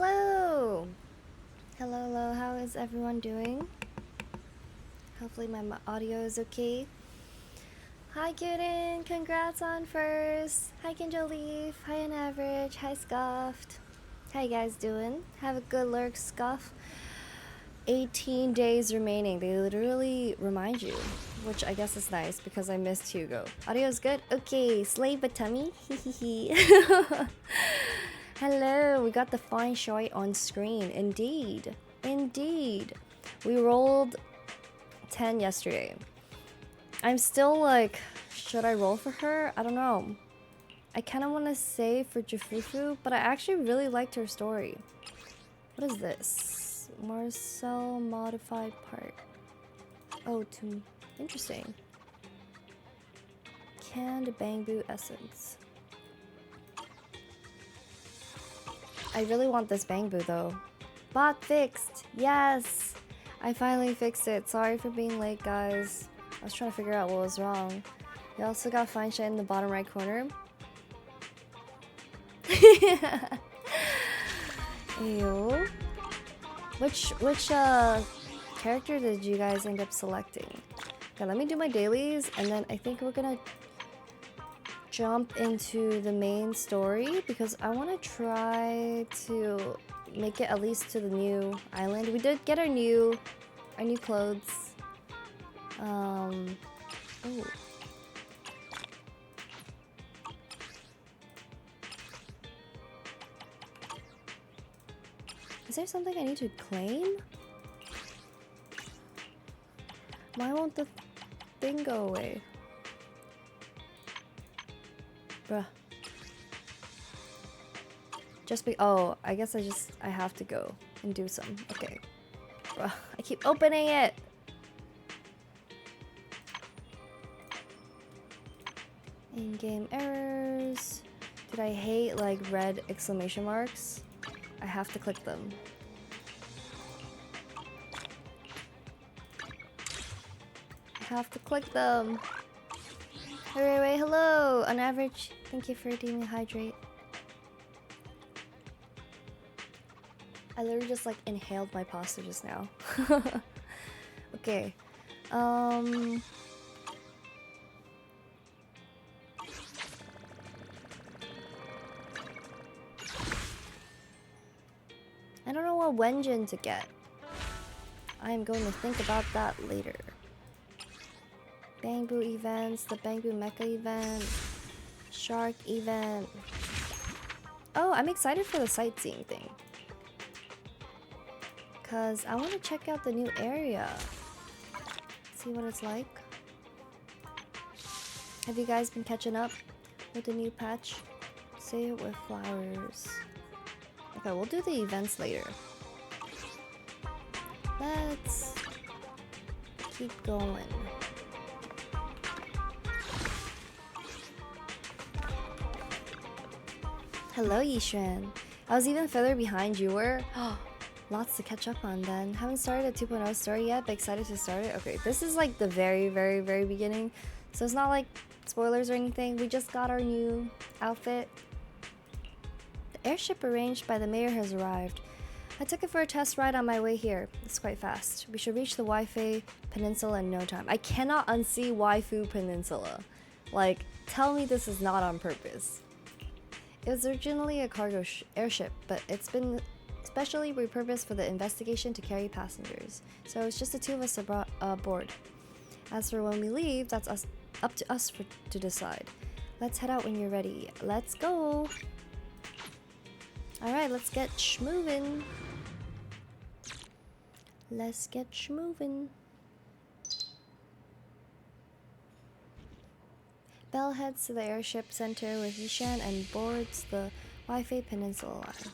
Hello! Hello, how is everyone doing? Hopefully my audio is okay. Hi Kitten, congrats on first. Hi Kinjaleaf, hi on average, hi Scuffed. How you guys doing? Have a good lurk, Scuff. 18 days remaining. They literally remind you, which I guess is nice because I missed Hugo. Audio's good? Okay, slay but tummy. Hello, we got the fine shoy on screen. Indeed. We rolled 10 yesterday. I'm still like, should I roll for her? I don't know. I kind of want to say for Jufufu, but I actually really liked her story. What is this? Marcel modified part. Oh, interesting. Canned bamboo essence. I really want this bamboo though. Bot fixed! Yes! I finally fixed it. Sorry for being late, guys. I was trying to figure out what was wrong. You also got fine shine in the bottom right corner. Ew. Which character did you guys end up selecting? Okay, let me do my dailies, and then I think we're gonna jump into the main story because I want to try to make it at least to the new island. We did get our new clothes. Oh. Is there something I need to claim? Why won't the thing go away? Bruh. Oh, I guess I have to go and do some. Okay. Bruh, I keep opening it! In-game errors. Did I hate like red exclamation marks? I have to click them. I have to click them. Wait, hello! On average, thank you for redeeming hydrate. I literally just like inhaled my pasta just now. Okay. I don't know what Wenjin to get. I am going to think about that later. Bamboo events, the Bamboo Mecha event, Shark event. Oh, I'm excited for the sightseeing thing. Cause I want to check out the new area. See what it's like. Have you guys been catching up with the new patch? Say it with flowers. Okay, we'll do the events later. Let's keep going. Hello, Yishuan. I was even further behind you were. Lots to catch up on then. Haven't started a 2.0 story yet, but excited to start it. Okay, this is like the very beginning. So it's not like spoilers or anything. We just got our new outfit. The airship arranged by the mayor has arrived. I took it for a test ride on my way here. It's quite fast. We should reach the Waifu Peninsula in no time. I cannot unsee Waifu Peninsula. Like, tell me this is not on purpose. It was originally a cargo airship, but it's been specially repurposed for the investigation to carry passengers. So it's just the two of us aboard. As for when we leave, that's up to us to decide. Let's head out when you're ready. Let's go! Alright, let's get schmovin'. Let's get schmovin'. Belle heads to the airship center with Yishan and boards the Waifu Peninsula line.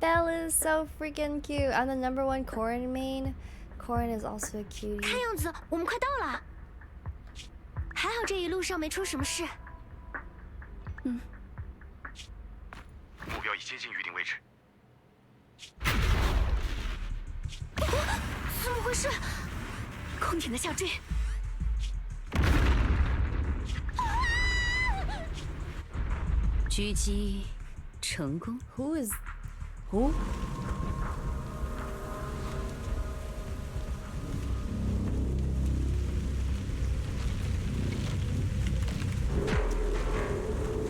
Belle is so freaking cute. I'm the #1 Corin main. Corin is also a cutie. 看样子我们快到了，还好这一路上没出什么事。目标已接近预定位置。怎么回事？空点的下坠。狙击成功。Who is who?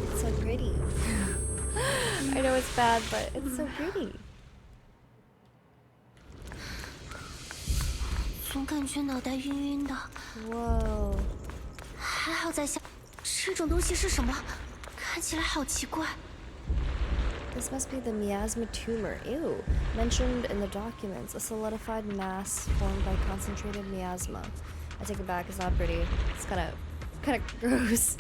It's so pretty. I know it's bad, but it's so pretty. 总感觉脑袋晕晕的。Whoa. 还好在下，这种东西是什么？看起来好奇怪。This must be the miasma tumor. Ew. Mentioned in the documents, a solidified mass formed by concentrated miasma. I take it back. It's not pretty. It's kind of gross.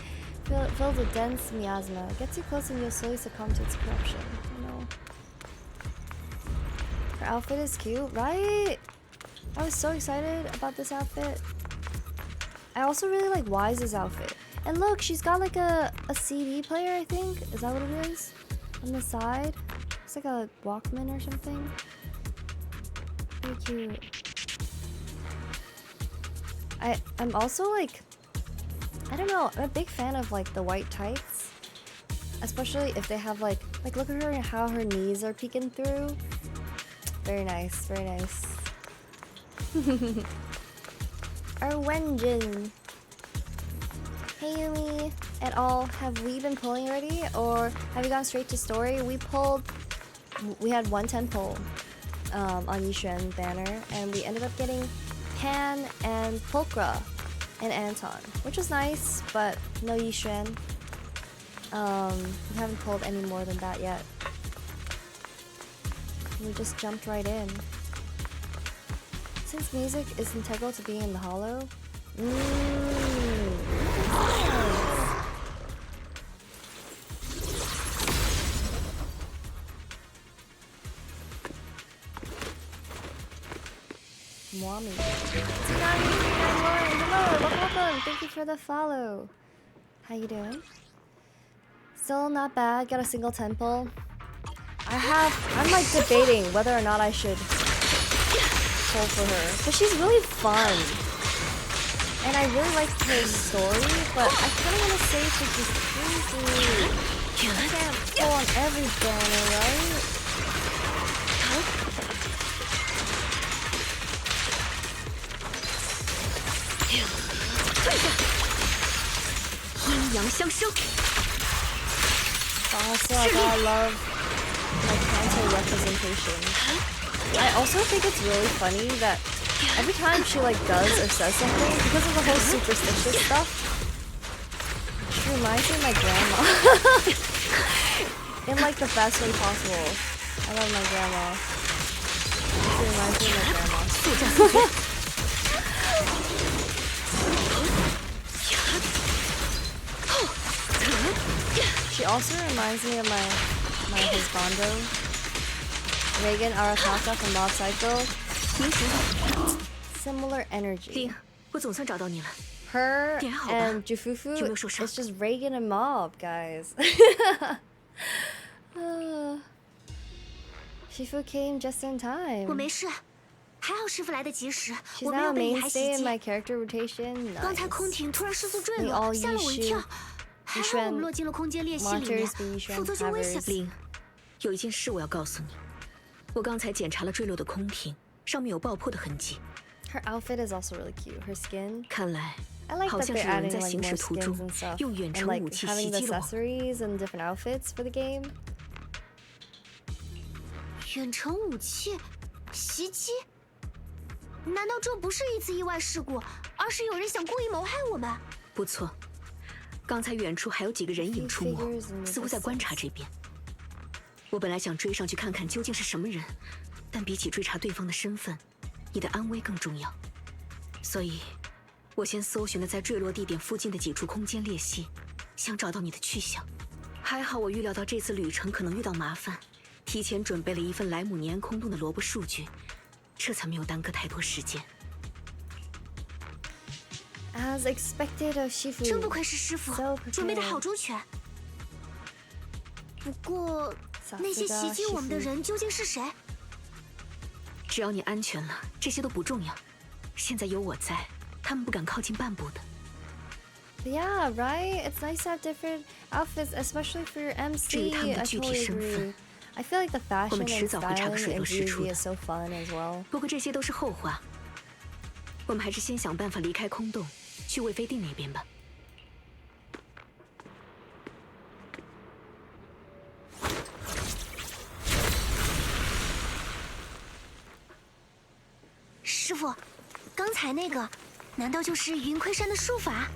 Filled with dense miasma. Get too close and you'll slowly succumb to its corruption. You know. Her outfit is cute, right? I was so excited about this outfit. I also really like Wise's outfit. And look, she's got like a CD player, I think. Is that what it is? On the side. It's like a Walkman or something. Very cute. I'm also like, I don't know, I'm a big fan of like the white tights. Especially if they have like look at her and how her knees are peeking through. Very nice, very nice. Our Wenjin. Hey Yumi and all, have we been pulling already or have you gone straight to story? We had 110 pull on Yishuan banner and we ended up getting Pan and Pulcra and Anton, which was nice, but no Yishuan. We haven't pulled any more than that yet. We just jumped right in. Since music is integral to being in the hollow, Mwami. Hello, welcome. Thank you for the follow. How you doing? Still not bad. Got a single temple. I'm like debating whether or not I should pull for her, but she's really fun. And I really like her story, but I kind of want to say she's just crazy. I can't pull on every banner, right? Also, I gotta love like anti-representation. I also think it's really funny that every time she like does or says something, because of the whole superstitious stuff, she reminds me of my grandma. In like the best way possible. I love my grandma. She reminds me of my grandma. She also reminds me of my husbando, Reagan Arataka from Mob Psycho. Similar energy. Her and Jufufu, it's just Reagan and Mob, guys. Shifu came just in time. 我没事，还好师傅来得及时， She's 我没 now 有 a 被你还袭 mainstay in 击。 my character rotation. 刚才空 Nice. 艇突然失速坠 We 落， all 吓了我一跳。 Yishuan 还好我们落进了空间裂隙里面， monsters be Yishuan 否则就危险。 havers. 林，有一件事我要告诉你。我刚才检查了坠落的空艇，上面有爆破的痕迹。 Her outfit is also really cute. Her skin. 看来 I like 好 that 像 they're 是有人 adding 在 like 行 more 驶途中 skins and stuff, 用远 and 程 like 武器 having 袭 the 击了我。 accessories and different outfits for the game. 远程武器袭击？难道这不是一次意外事故，而是有人想故意谋害我们？不错，刚才远处还有几个人影出没，似乎在观察这边。我本来想追上去看看究竟是什么人，但比起追查对方的身份，你的安危更重要。所以，我先搜寻了在坠落地点附近的几处空间裂隙，想找到你的去向。还好我预料到这次旅程可能遇到麻烦，提前准备了一份莱姆尼安空洞的萝卜数据，这才没有耽搁太多时间。 As expected of Shifu. 真不愧是师傅 So， 准备的 prepared. 好周全。不过，那些袭击我们的人究竟是谁？ 只要你安全了，这些都不重要。现在有我在，他们不敢靠近半步的。But yeah, right? It's nice to have different outfits, especially for your MC. I totally agree. I feel like the fashion and styling in ZZZ is so fun as well. 不过这些都是后话，我们还是先想办法离开空洞，去魏飞地那边吧。师傅，刚才那个，难道就是云窥山的术法？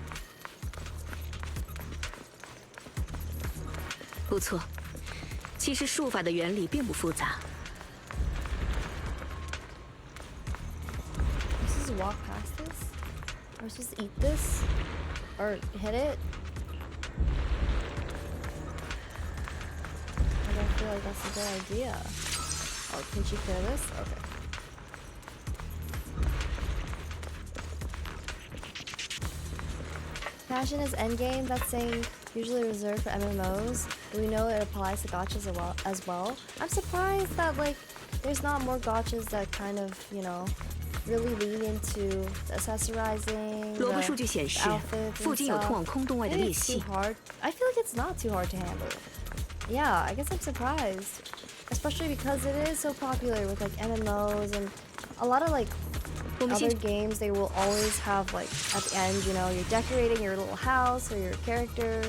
不错，其实术法的原理并不复杂。Let's just walk past this? Or just eat this? Or hit it? I don't feel like that's a good idea. Oh, can she clear this? Okay. Fashion is endgame. That's saying usually reserved for MMOs. Do we know it applies to gachas as well? I'm surprised that like there's not more gachas that kind of, you know, really lean into the accessorizing, the outfits and stuff. Maybe it's too hard. I feel like it's not too hard to handle. Yeah, I guess I'm surprised. Especially because it is so popular with like MMOs and a lot of like other games, they will always have like at the end, you know, you're decorating your little house or your character.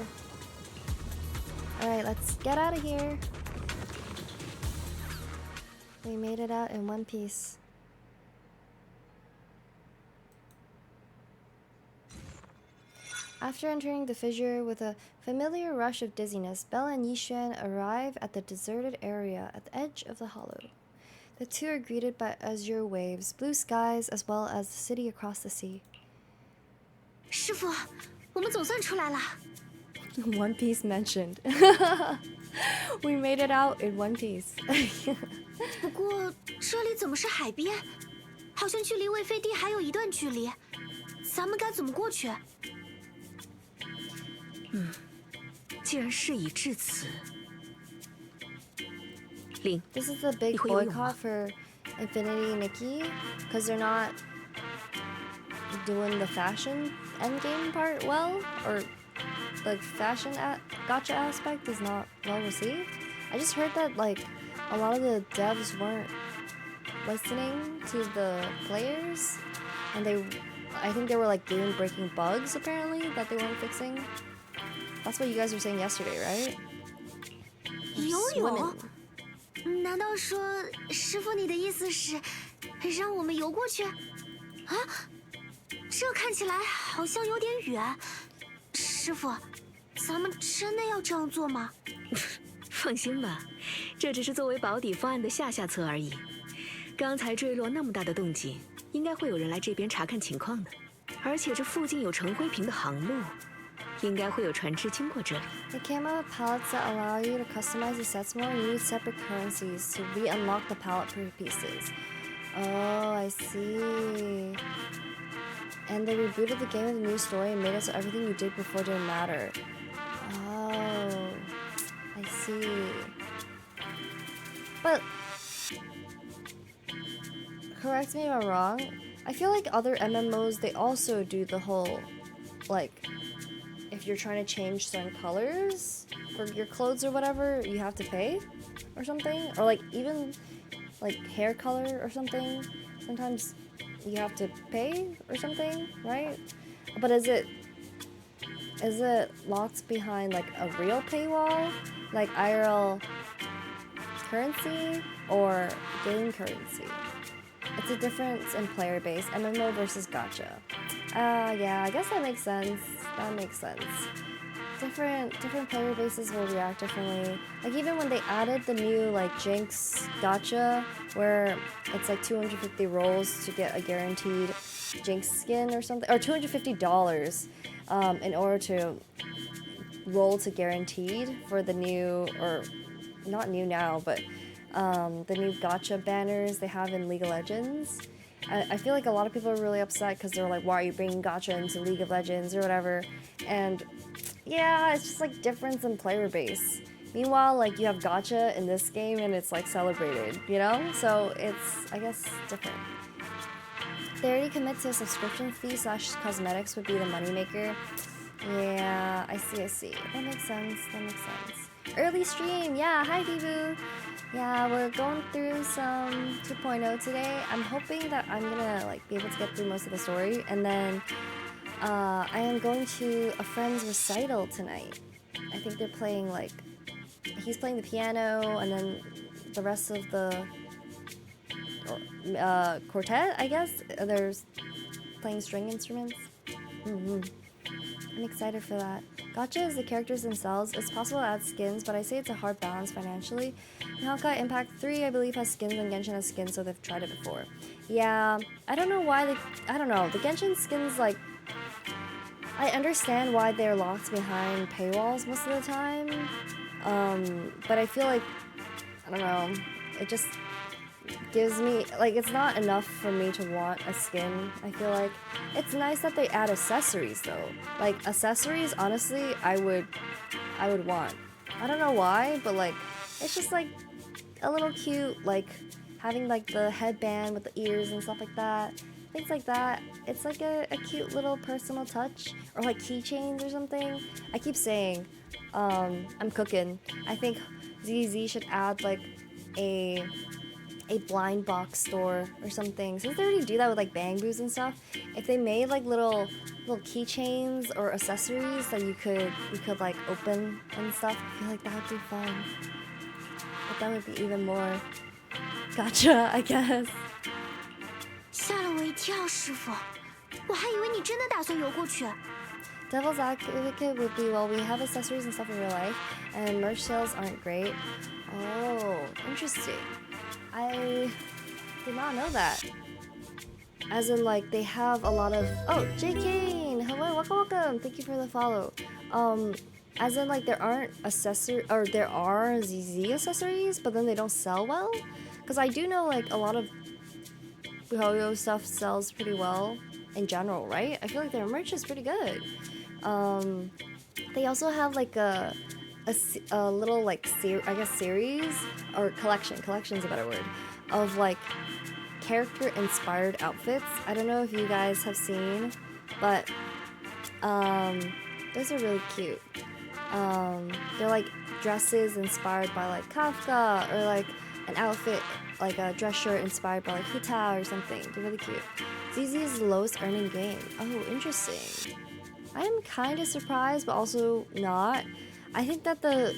Alright, let's get out of here. We made it out in one piece. After entering the fissure with a familiar rush of dizziness, Bella and Yixuan arrive at the deserted area at the edge of the hollow. The two are greeted by azure waves, blue skies, as well as the city across the sea. 师傅，我们总算出来了。One Piece mentioned. We made it out in one piece. 不过这里怎么是海边？好像距离魏飞地还有一段距离。咱们该怎么过去？既然事已至此。 This is the big boycott for Infinity Nikki because they're not doing the fashion endgame part well, or like fashion gacha aspect is not well received. I just heard that like a lot of the devs weren't listening to the players, and I think they were like game breaking bugs apparently that they weren't fixing. That's what you guys were saying yesterday, right? 游泳？ 难道说，师傅你的意思是，让我们游过去？啊，这看起来好像有点远。师傅，咱们真的要这样做吗？放心吧，这只是作为保底方案的下策而已。刚才坠落那么大的动静，应该会有人来这边查看情况的。而且这附近有陈辉平的航路。 应该会有船只经过这里。The camo palettes that allow you to customize the sets more use separate currencies to re-unlock the palette pieces. Oh, I see. And they rebooted the game with a new story and made it so everything you did before didn't matter. Oh, I see. But correct me if I'm wrong. I feel like other MMOs, they also do the whole like. If you're trying to change certain colors for your clothes or whatever, you have to pay or something, or like even like hair color or something. Sometimes you have to pay or something, right? But is it locked behind like a real paywall, like IRL currency or game currency? It's a difference in player base, MMO versus gacha. Yeah, I guess that makes sense. That makes sense. Different player bases will react differently. Like even when they added the new like Jinx gacha, where it's like 250 rolls to get a guaranteed Jinx skin or something, or $250 in order to roll to guaranteed for the new, or not new now, but the new gacha banners they have in League of Legends. I feel like a lot of people are really upset because they're like, why are you bringing gacha into League of Legends or whatever? And yeah, it's just like difference in player base. Meanwhile, like you have gacha in this game and it's like celebrated, you know? So it's, I guess, different. They already commit to a subscription fee / cosmetics would be the moneymaker. Yeah, I see. That makes sense. Early stream, yeah, hi Vivu. Yeah, we're going through some 2.0 today. I'm hoping that I'm gonna like be able to get through most of the story, and then I am going to a friend's recital tonight. I think they're playing like, he's playing the piano, and then the rest of the quartet, I guess, there's playing string instruments. I'm excited for that. Gacha is the characters themselves. It's possible to add skins, but I say it's a hard balance financially. And Honkai Impact 3, I believe, has skins and Genshin has skins, so they've tried it before. Yeah, I don't know why I don't know. The Genshin skins, like, I understand why they're locked behind paywalls most of the time. But I feel like, I don't know, it just gives me, like, it's not enough for me to want a skin. I feel like it's nice that they add accessories though. Like, accessories, honestly, I would want. I don't know why, but like, it's just like a little cute, like having like the headband with the ears and stuff like that, things like that. It's like a cute little personal touch, or like keychains or something. I keep saying I'm cooking. I think ZZ should add like a blind box store or something, since they already do that with like bang boos and stuff. If they made like little keychains or accessories that you could like open and stuff, I feel like that would be fun. But that would be even more gotcha, I guess. 吓了我一跳，师傅，我还以为你真的打算游过去。 Devil's advocate would be, well, we have accessories and stuff in real life, and merch sales aren't great. Oh, interesting. I did not know that. As in, like, they have a lot of... Oh, JK! Hello, welcome! Thank you for the follow. As in, like, there aren't accessories... Or there are ZZ accessories, but then they don't sell well? Because I do know, like, a lot of Hoyo stuff sells pretty well in general, right? I feel like their merch is pretty good. They also have, like, a little like series or collection's a better word, of like character inspired outfits. I don't know if you guys have seen, but those are really cute. They're like dresses inspired by like Kafka, or like an outfit like a dress shirt inspired by like Huta or something. They're really cute. ZZ is the lowest earning game. Oh, interesting. I am kind of surprised, but also not. I think that the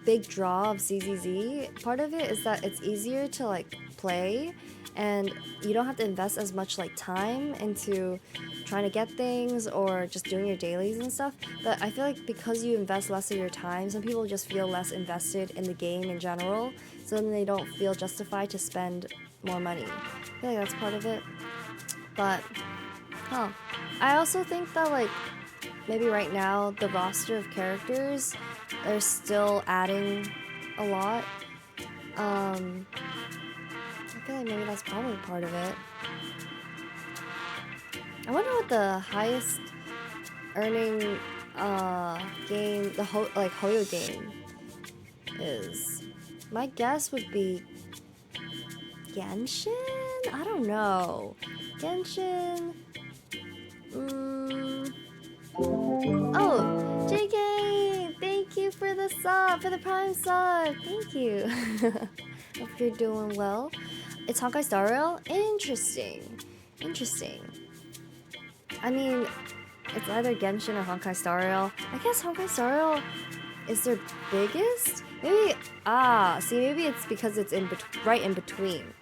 big draw of ZZZ, part of it is that it's easier to like play, and you don't have to invest as much like time into trying to get things or just doing your dailies and stuff. But I feel like because you invest less of your time, some people just feel less invested in the game in general, so then they don't feel justified to spend more money. I feel like that's part of it. But I also think that like maybe right now the roster of characters, they're still adding a lot. I feel like maybe that's probably part of it. I wonder what the highest earning game, the Hoyo game is. My guess would be Genshin? I don't know. Genshin. Oh, JK! Thank you for the sub, for the prime sub. Thank you. Hope you're doing well. It's Honkai Star Rail? Interesting. I mean, it's either Genshin or Honkai Star Rail. I guess Honkai Star Rail is their biggest? Maybe, maybe it's because it's right in between.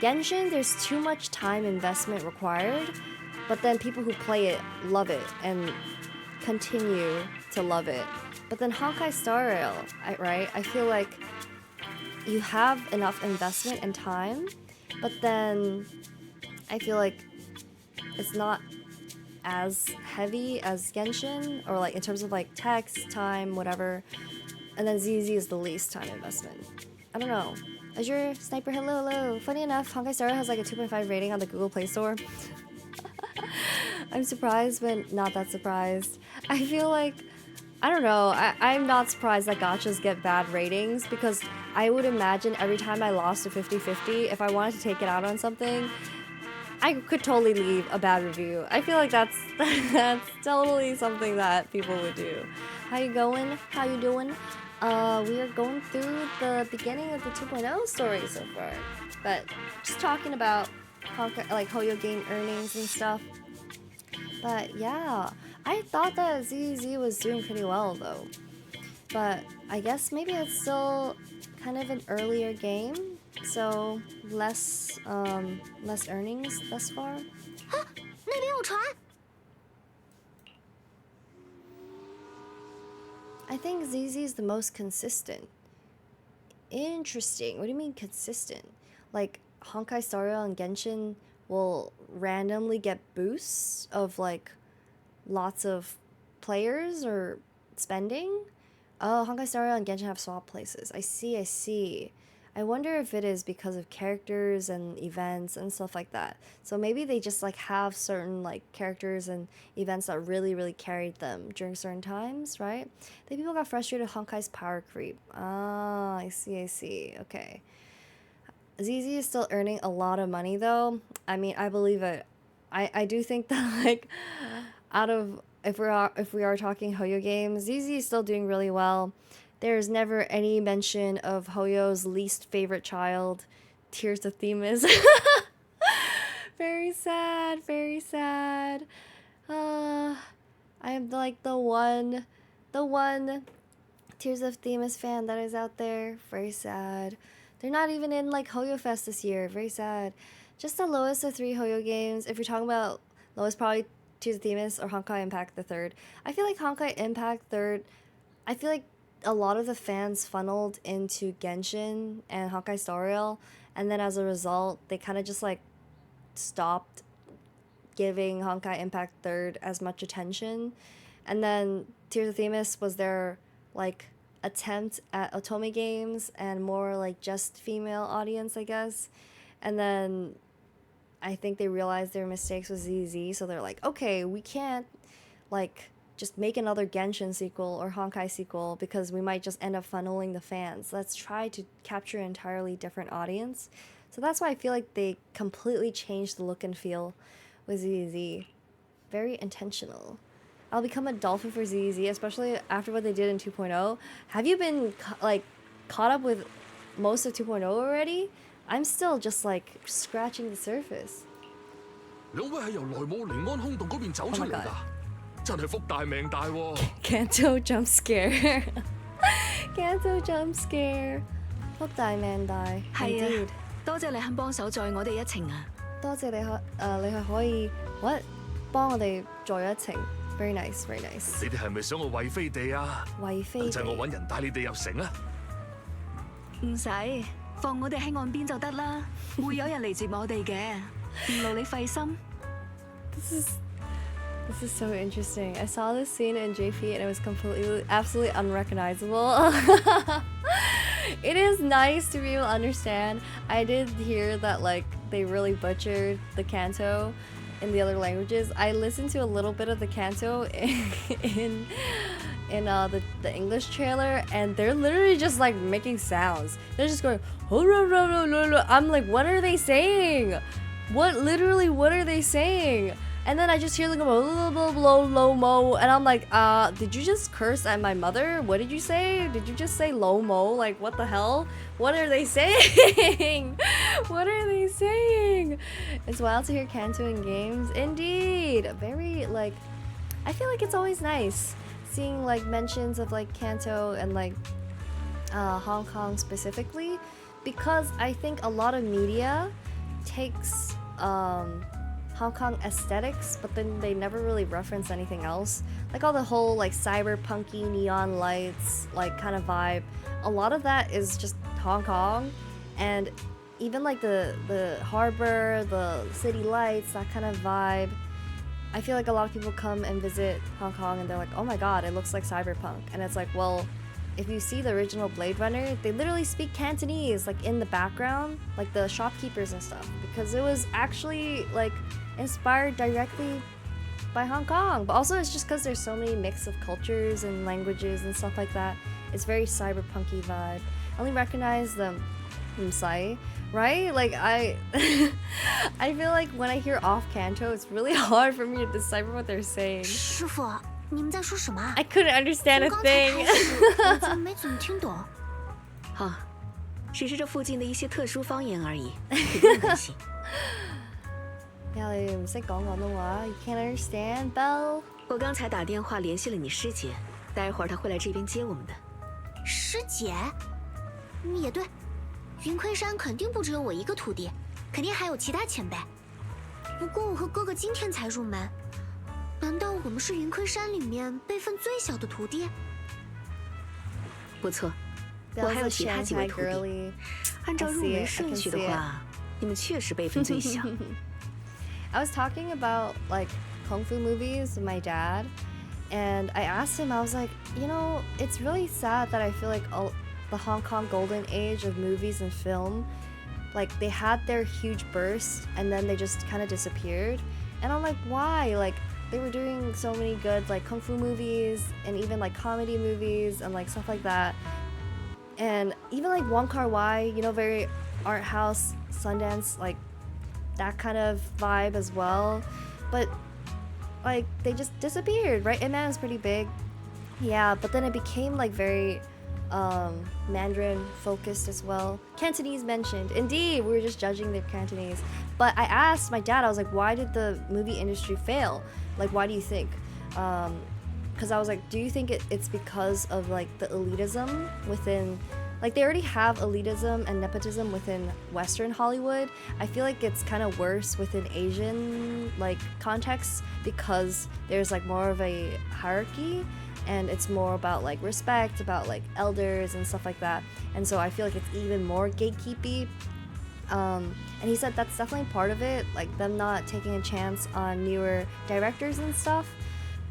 Genshin, there's too much time investment required, but then people who play it love it and continue to love it. But then Honkai Star Rail, right? I feel like you have enough investment and time, but then I feel like it's not as heavy as Genshin, or like in terms of like text, time, whatever. And then ZZ is the least time investment. I don't know. Azure Sniper, hello. Funny enough, Honkai Star Rail has like a 2.5 rating on the Google Play Store. I'm surprised, but not that surprised. I feel like, I don't know, I'm not surprised that gachas get bad ratings, because I would imagine every time I lost a 50-50, if I wanted to take it out on something, I could totally leave a bad review. I feel like that's totally something that people would do. How you going? How you doing? We are going through the beginning of the 2.0 story so far, but just talking about like Hoyo game earnings and stuff. But yeah, I thought that ZZZ was doing pretty well though. But I guess maybe it's still kind of an earlier game, so less earnings thus far. 那边有船。 I think ZZ is the most consistent. Interesting. What do you mean consistent? Like Honkai Star Rail and Genshin will randomly get boosts of like lots of players or spending? Oh, Honkai Star Rail and Genshin have swap places. I see. I wonder if it is because of characters and events and stuff like that. So maybe they just like have certain like characters and events that really carried them during certain times, right? I think people got frustrated with Honkai's power creep. Ah, I see. Okay. ZZ is still earning a lot of money though. I mean, I believe it. I do think that like out of if we are talking Hoyo games, ZZ is still doing really well. There's never any mention of Hoyo's least favorite child, Tears of Themis. Very sad. I'm like the one Tears of Themis fan that is out there. Very sad. They're not even in like Hoyo Fest this year. Very sad. Just the lowest of 3 Hoyo games. If you're talking about lowest, probably Tears of Themis or Honkai Impact the third. I feel like Honkai Impact third. I feel like a lot of the fans funneled into Genshin and Honkai Star Rail, and then as a result, they kind of just like stopped giving Honkai Impact third as much attention. And then Tears of Themis was their like attempt at otome games and more like just female audience, I guess. And then I think they realized their mistakes with ZZ, so they're like, okay, we can't like just make another Genshin sequel or Honkai sequel because we might just end up funneling the fans. Let's try to capture an entirely different audience. So that's why I feel like they completely changed the look and feel with ZZ. Very intentional. I'll become a dolphin for ZZ, especially after what they did in 2.0. Have you been caught up with most of 2.0 already? I'm still just like scratching the surface. 兩位係由萊姆尼安空洞嗰邊走出嚟㗎，真係福大命大喎！Kanto jump scare. Kanto jump scare. 福大命大。係啊，多謝你肯幫手載我哋一程啊！多謝你係可以 what 幫我哋載一程 ，very nice。你哋係咪想我餵飛地啊？餵飛地。就係我揾人帶你哋入城啊！唔使，放我哋喺岸邊就得啦，會有人嚟接我哋嘅，唔勞你費心。This is so interesting. I saw this scene in JP and it was absolutely unrecognizable. It is nice to be able to understand. I did hear that like they really butchered the Kanto in the other languages. I listened to a little bit of the Kanto in the English trailer, and they're literally just like making sounds. They're just going, I'm like, what are they saying? What are they saying? And then I just hear them go low mo, and I'm like, did you just curse at my mother? What did you say? Did you just say low mo? Like, what the hell? What are they saying? What are they saying? It's wild to hear Kanto in games. Indeed, very like, I feel like it's always nice seeing like mentions of like Kanto and like Hong Kong specifically, because I think a lot of media takes Hong Kong aesthetics, but then they never really reference anything else. Like all the whole like cyberpunky neon lights like kind of vibe. A lot of that is just Hong Kong, and even like the harbor, the city lights, that kind of vibe. I feel like a lot of people come and visit Hong Kong and they're like, oh my god, it looks like cyberpunk. And it's like, well, if you see the original Blade Runner, they literally speak Cantonese like in the background, like the shopkeepers and stuff, because it was actually like inspired directly by Hong Kong. But also it's just because there's so many mix of cultures and languages and stuff like that. It's very cyberpunky vibe. I only recognize the Msai, right? Like I I feel like when I hear off Kanto, it's really hard for me to decipher what they're saying. 师傅，你们在说什么啊？ I couldn't understand a 从刚才 thing. 开始我就没怎么听懂。好，只是这附近的一些特殊方言而已，你不用担心。 Yeah, 你唔識講廣東話 you can't understand, Belle? 我刚才打電話聯繫了你師姐，待會兒她會來這邊接我們的。師姐，也對，雲盔山肯定不只有我一個徒弟，肯定還有其他前輩。不過我和哥哥今天才入門，難道我們是雲盔山裡面輩分最小的徒弟？不錯，我還有其他幾位徒弟。按照入門順序的話，你們確實輩分最小。I was talking about like kung fu movies with my dad, and I asked him, I was like, you know, it's really sad that I feel like the Hong Kong golden age of movies and film, like they had their huge burst and then they just kind of disappeared. And I'm like, why? Like they were doing so many good like kung fu movies and even like comedy movies and like stuff like that. And even like Wong Kar-wai, you know, very art house, Sundance, like that kind of vibe as well, but like they just disappeared, right? Ip Man was pretty big, yeah, but then it became like very Mandarin focused as well. Cantonese mentioned, indeed, we were just judging their Cantonese. But I asked my dad, I was like, why did the movie industry fail? Like, why do you think? Because I was like, do you think it's because of like the elitism within, like they already have elitism and nepotism within Western Hollywood. I feel like it's kind of worse within Asian like contexts because there's like more of a hierarchy and it's more about like respect, about like elders and stuff like that. And so I feel like it's even more gatekeepy. And he said that's definitely part of it, like them not taking a chance on newer directors and stuff.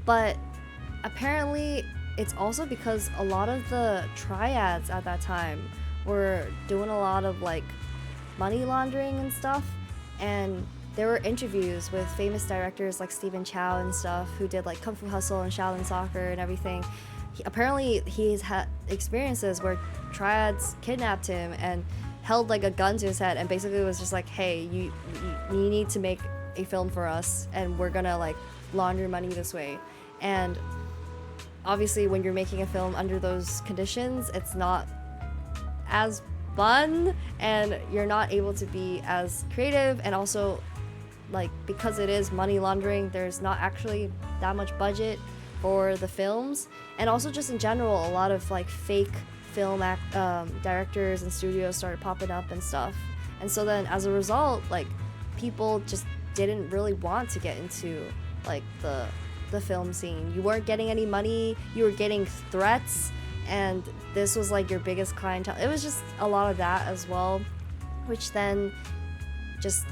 But apparently it's also because a lot of the triads at that time were doing a lot of like money laundering and stuff, and there were interviews with famous directors like Stephen Chow and stuff who did like Kung Fu Hustle and Shaolin Soccer and everything. Apparently he's had experiences where triads kidnapped him and held like a gun to his head and basically was just like, hey, you need to make a film for us and we're gonna like launder money this way. And obviously when you're making a film under those conditions, it's not as fun and you're not able to be as creative, and also like because it is money laundering, there's not actually that much budget for the films, and also just in general a lot of like fake film directors and studios started popping up and stuff. And so then as a result, like people just didn't really want to get into like the film scene. You weren't getting any money, you were getting threats, and this was like your biggest clientele. It was just a lot of that as well, which then just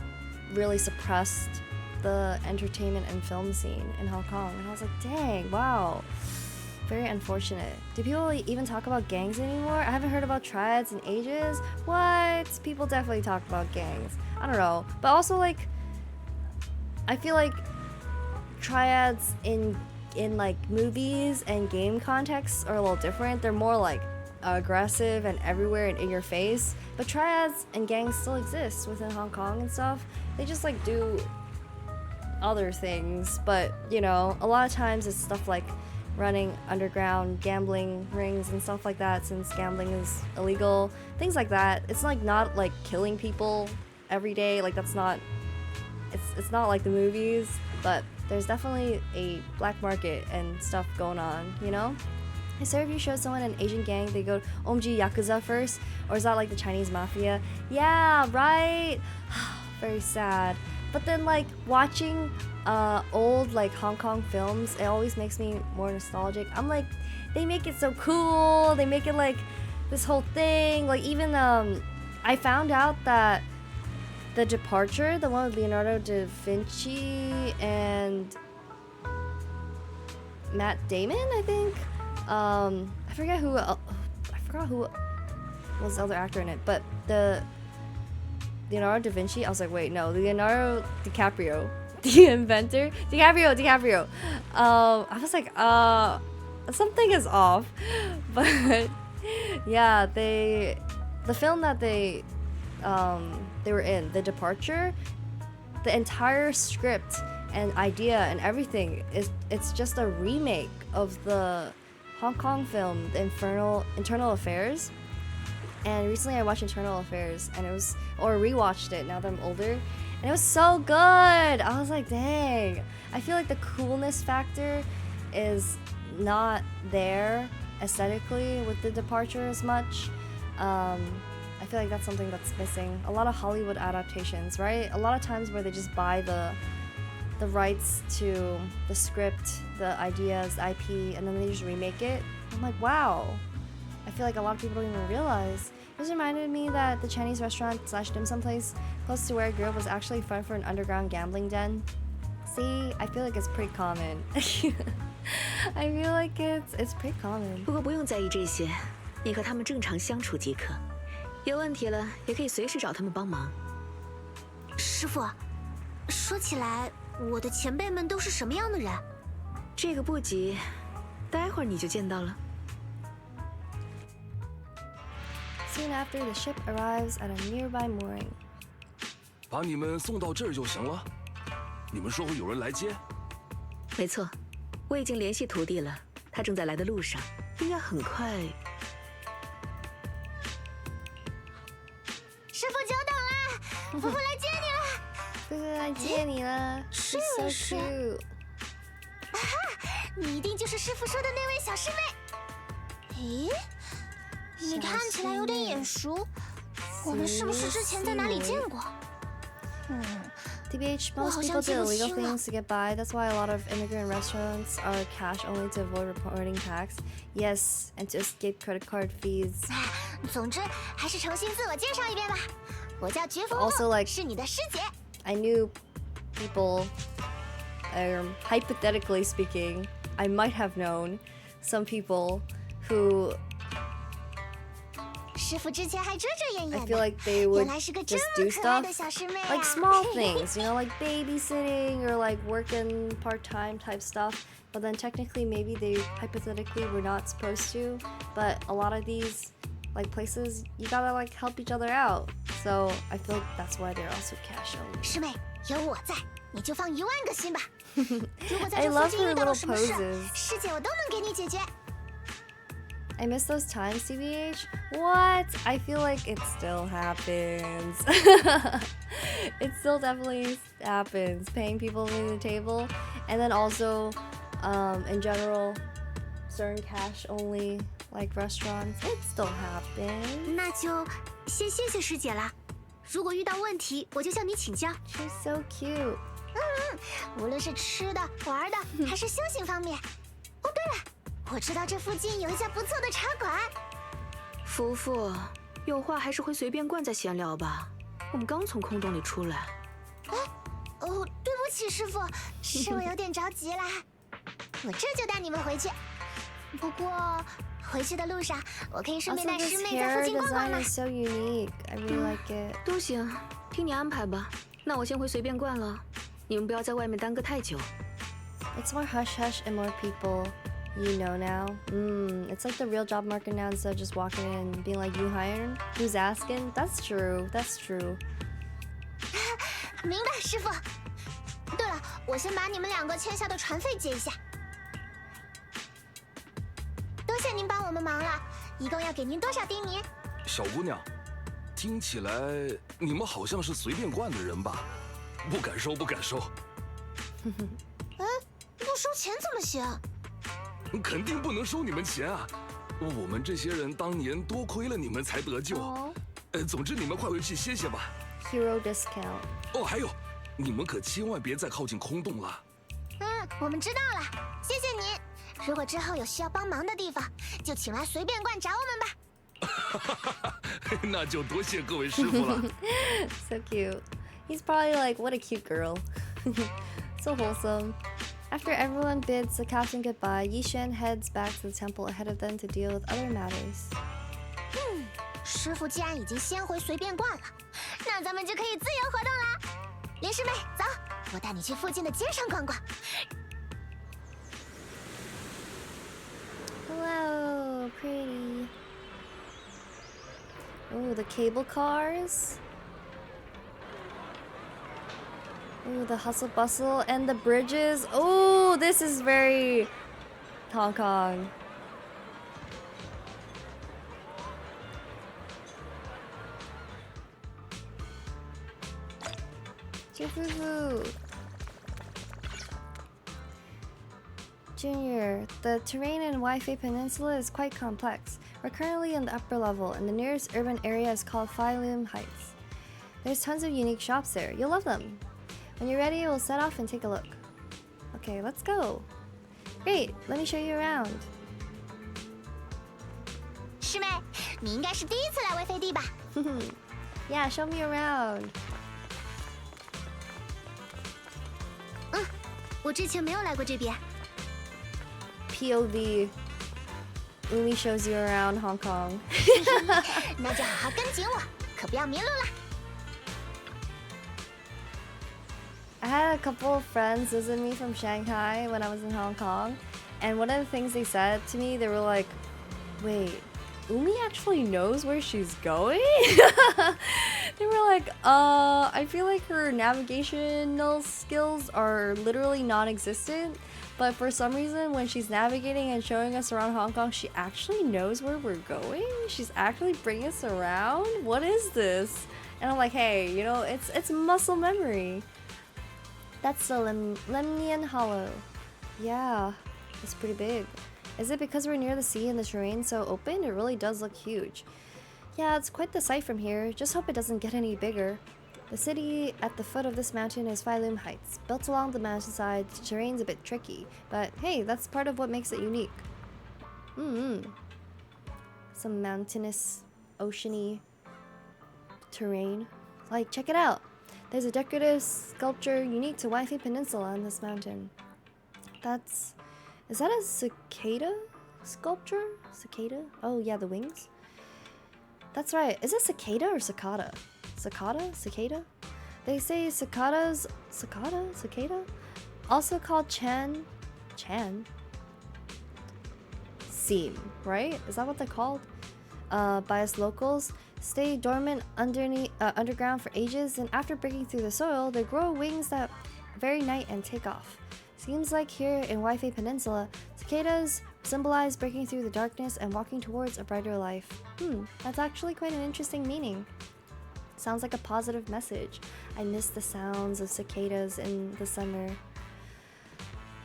really suppressed the entertainment and film scene in Hong Kong. And I was like, dang, wow, very unfortunate. Do people even talk about gangs anymore? I haven't heard about triads in ages. What? People definitely talk about gangs. I don't know. But also like, I feel like triads in like movies and game contexts are a little different. They're more like aggressive and everywhere and in your face, but triads and gangs still exist within Hong Kong and stuff. They just like do other things, but you know, a lot of times it's stuff like running underground gambling rings and stuff like that, since gambling is illegal, things like that. It's like not like killing people every day, like that's not, it's not like the movies, but there's definitely a black market and stuff going on, you know? I swear if you show someone an Asian gang, they go Omji Yakuza first, or is that like the Chinese mafia? Yeah, right? Very sad. But then like watching old like Hong Kong films, it always makes me more nostalgic. I'm like, they make it so cool, they make it like this whole thing, like even I found out that The Departure, the one with Leonardo da Vinci and Matt Damon, I think. I forgot who was the other actor in it, but the Leonardo da Vinci, I was like, wait, no, Leonardo DiCaprio, the inventor, DiCaprio. I was like, something is off, but yeah, the film that they they were in, the departure, the entire script and idea and everything it's just a remake of the Hong Kong film, The Internal Affairs. And recently I watched Internal Affairs and rewatched it now that I'm older, and it was so good. I was like, dang. I feel like the coolness factor is not there aesthetically with the departure as much. I feel like that's something that's missing. A lot of Hollywood adaptations, right? A lot of times where they just buy the rights to the script, the ideas, the IP, and then they just remake it. I'm like, wow. I feel like a lot of people don't even realize. This reminded me that the Chinese restaurant / dim sum place close to where I grew up was actually fun for an underground gambling den. See, I feel like it's pretty common. I feel like it's pretty common. 不过不用在意这些，你和他们正常相处即可。有问题了也可以随时找他们帮忙。师傅，说起来，我的前辈们都是什么样的人？这个不急，待会儿你就见到了。Soon after, the ship arrives at a nearby mooring. 把你们送到这儿就行了。你们说会有人来接？没错，我已经联系徒弟了，他正在来的路上，应该很快。师傅久等了，夫妇来接你了。夫妇来接你了。是 So 是 cute. 你一定就是师傅说的那位小师妹。咦，你看起来有点眼熟，我们是不是之前在哪里见过？TBH, most people do illegal things to get by. That's why a lot of immigrant restaurants are cash only to avoid reporting tax. Yes, and to escape credit card fees. 总之，还是重新自我介绍一遍吧。我叫绝夫 Also, 妇， like 是你的师姐。I knew people, hypothetically speaking, I might have known some people who 师傅之前还遮遮掩 I 掩 feel 的， like they would 原来是个这 just 么 do 可爱 stuff 的小师妹啊。 like small things, you know, like babysitting or like working part-time type stuff. But then technically maybe they hypothetically were not supposed to. But a lot of these like places, you gotta like help each other out. So I feel like that's why they're also cash only. 师妹，有我在，你就放10000个心吧。如果在 I 这 love 附近 her 遇到了 little 什么事， poses. 师姐我都能给你解决。 I miss those times, TBH. What? I feel like it still happens. It still definitely happens. Paying people to the table. And then also, in general, certain cash only, like restaurants, it still happens. 那就先谢谢师姐啦。如果遇到问题，我就向你请教。 She's so cute. 无论是吃的、玩的，还是修行方面。哦，对了，我知道这附近有一家不错的茶馆。夫妇，有话还是会随便灌再闲聊吧。我们刚从空洞里出来。哦，对不起，师傅，是我有点着急啦。我这就带你们回去。不过回去的路上，我可以顺便 Also, 带 this 师妹在附 hair 近逛逛 design 嘛。 is so unique. I really like it. 都行，听你安排吧。那我先回随便灌了，你们不要在外面耽搁太久。It's more hush hush and more people you know now. It's like the real job market now instead of just walking in and being like, you hiring? Who's asking? That's true. That's true. 明白，师傅。对了，我先把你们2个欠下的船费结一下。多谢您帮我们忙了，一共要给您多少丁尼？小姑娘，听起来你们好像是随便灌的人吧？不敢收，不敢收。不收钱怎么行？肯定不能收你们钱啊！我们这些人当年多亏了你们才得救。 Oh. 总之你们快回去歇歇吧。 Hero discount. 哦，还有，你们可千万别再靠近空洞了。我们知道了，谢谢您。如果之后有需要帮忙的地方，就请来随便灌找我们吧。那就多谢各位师傅了。So cute. He's probably like, what a cute girl. So wholesome. After everyone bids the captain goodbye, Yishan heads back to the temple ahead of them to deal with other matters. 师傅既然已经先回随便灌了，那咱们就可以自由活动啦。林师妹，走，我带你去附近的街上逛逛。Hello, pretty. Oh, the cable cars. Ooh, the hustle bustle and the bridges. Oh, this is very Hong Kong. Chifufu. Junior, the terrain in Waifei Peninsula is quite complex. We're currently in the upper level, and the nearest urban area is called Phylum Heights. There's tons of unique shops there. You'll love them. When you're ready, we'll set off and take a look. Okay, let's go. Great, let me show you around. 师妹，你应该是第一次来威飞地吧？ Yeah, show me around. 我之前没有来过这边。 POV. Umi shows you around Hong Kong. 那就好好跟紧我，可不要迷路了。 I had a couple of friends visit me from Shanghai when I was in Hong Kong, and one of the things they said to me, they were like, wait, Umi actually knows where she's going? They were like, I feel like her navigational skills are literally non-existent, but for some reason when she's navigating and showing us around Hong Kong, she actually knows where we're going? She's actually bringing us around? What is this? And I'm like, hey, you know, it's muscle memory. That's the Lemnian Hollow. Yeah, it's pretty big. Is it because we're near the sea and the terrain so open? It really does look huge. Yeah, it's quite the sight from here. Just hope it doesn't get any bigger. The city at the foot of this mountain is Phylum Heights. Built along the mountainside, the terrain's a bit tricky, but hey, that's part of what makes it unique. Some mountainous, oceany terrain. Like, check it out. There's a decorative sculpture unique to Waifei Peninsula on this mountain. Is that a cicada sculpture? Cicada? Oh yeah, the wings. That's right. Is it cicada or cicada? Cicada? Cicada? They say cicadas... Cicada? Also called Chan? Seam, right? Is that what they're called? By us locals. Stay dormant underground for ages, and after breaking through the soil, they grow wings that very night and take off. Seems like here in Waifei Peninsula, cicadas symbolize breaking through the darkness and walking towards a brighter life. That's actually quite an interesting meaning. Sounds like a positive message. I miss the sounds of cicadas in the summer.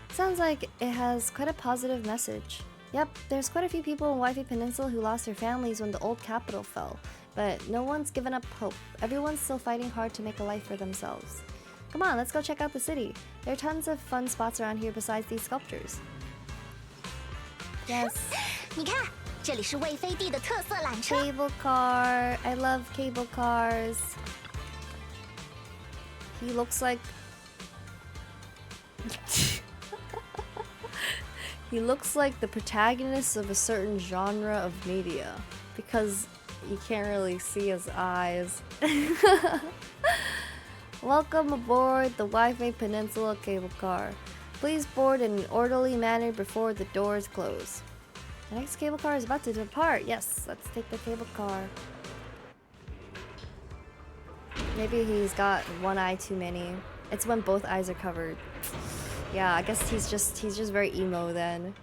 Sounds like it has quite a positive message. Yep, there's quite a few people in Waifei Peninsula who lost their families when the old capital fell. But no one's given up hope. Everyone's still fighting hard to make a life for themselves. Come on, let's go check out the city. There are tons of fun spots around here besides these sculptures. Yes. 你看，这里是魏飞地的特色缆车。 Cable car. I love cable cars. He looks like... He looks like the protagonist of a certain genre of media. Because you can't really see his eyes. Welcome aboard the Waifei Peninsula cable car. Please board in an orderly manner before the doors close. The next cable car is about to depart. Yes, let's take the cable car. Maybe he's got one eye too many. It's when both eyes are covered. Yeah, I guess he's just very emo then.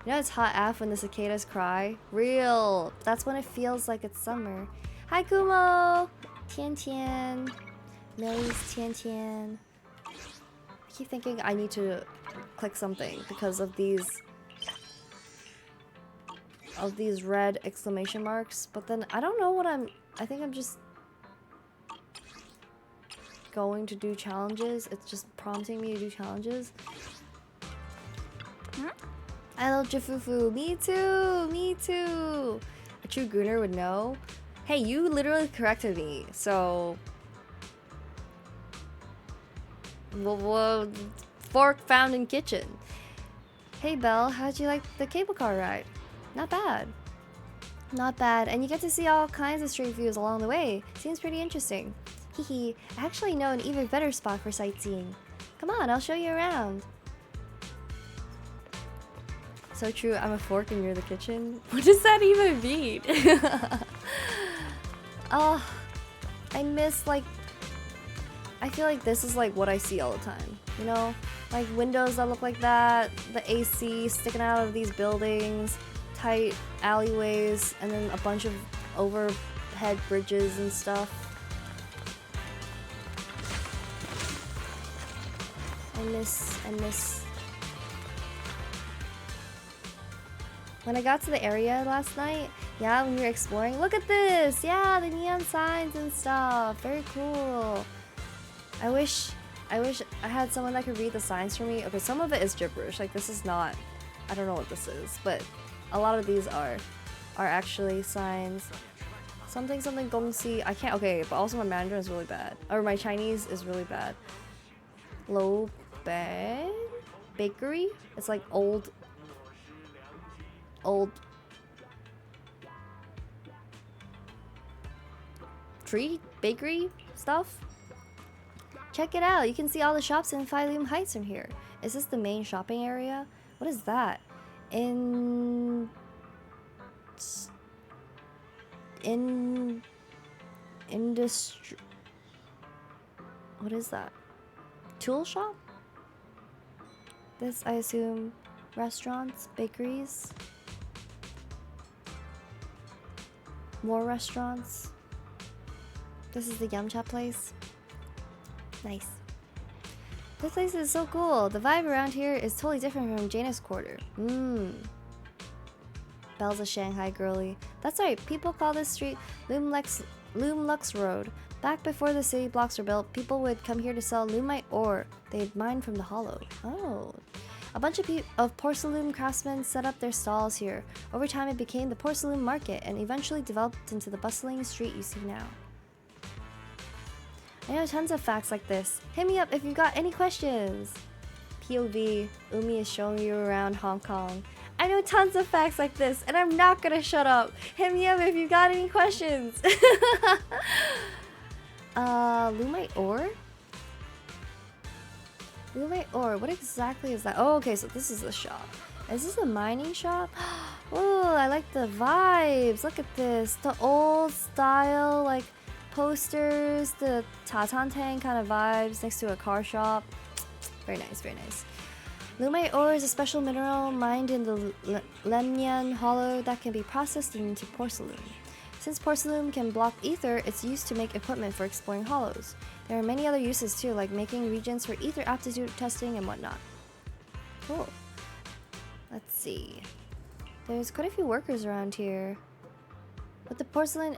You know it's hot AF when the cicadas cry? Real! That's when it feels like it's summer. Hi Kumo! Tian Tian. Millie's Tian Tian. I keep thinking I need to click something because of these red exclamation marks, but then I don't know what I think I'm just going to do challenges. It's just prompting me to do challenges. I love Jafufu. Me too! Me too! A true Gooner would know. Hey, you literally corrected me, so... Fork found in kitchen. Hey Belle, how'd you like the cable car ride? Not bad. Not bad, and you get to see all kinds of street views along the way. Seems pretty interesting. Hehe, I actually know an even better spot for sightseeing. Come on, I'll show you around. So true, I'm a fork and you're the kitchen? What does that even mean? Oh, I miss like I feel like this is like what I see all the time, you know? Like windows that look like that, the AC sticking out of these buildings, tight alleyways, and then a bunch of overhead bridges and stuff. I miss. When I got to the area last night, yeah, when we were exploring, look at this! Yeah, the neon signs and stuff. Very cool. I wish I had someone that could read the signs for me. Okay, some of it is gibberish. Like, this is not... I don't know what this is, but a lot of these are actually signs. Something gongxi. I can't... Okay, but also my Mandarin is really bad. Or my Chinese is really bad. Lo Bang? Bakery? It's like old tree bakery stuff. Check it out. You can see all the shops in Phylum Heights from here. Is this the main shopping area? What is that? Industry. What is that? Tool shop? This, I assume, restaurants, bakeries. More restaurants. This is the Yumcha place. Nice. This place is so cool. The vibe around here is totally different from Janus Quarter. Belle's a Shanghai girly. That's right, people call this street Loom Lux Road. Back before the city blocks were built, people would come here to sell Lumite ore they'd mined from the hollow. Oh. A bunch of porcelain craftsmen set up their stalls here. Over time it became the porcelain market and eventually developed into the bustling street you see now. I know tons of facts like this. Hit me up if you've got any questions. POV, Umi is showing you around Hong Kong. I know tons of facts like this and I'm not gonna shut up. Hit me up if you've got any questions. Lumite ore? Lumite ore, what exactly is that? Oh, okay, so this is the shop. Is this a mining shop? Oh, I like the vibes. Look at this. The old style, like, posters, the Tatantang kind of vibes next to a car shop. Very nice, very nice. Lumite ore is a special mineral mined in the Lemnian hollow that can be processed into porcelain. Since porcelain can block ether, it's used to make equipment for exploring hollows. There are many other uses too, like making reagents for ether aptitude testing and whatnot. Cool. Let's see. There's quite a few workers around here. With the porcelain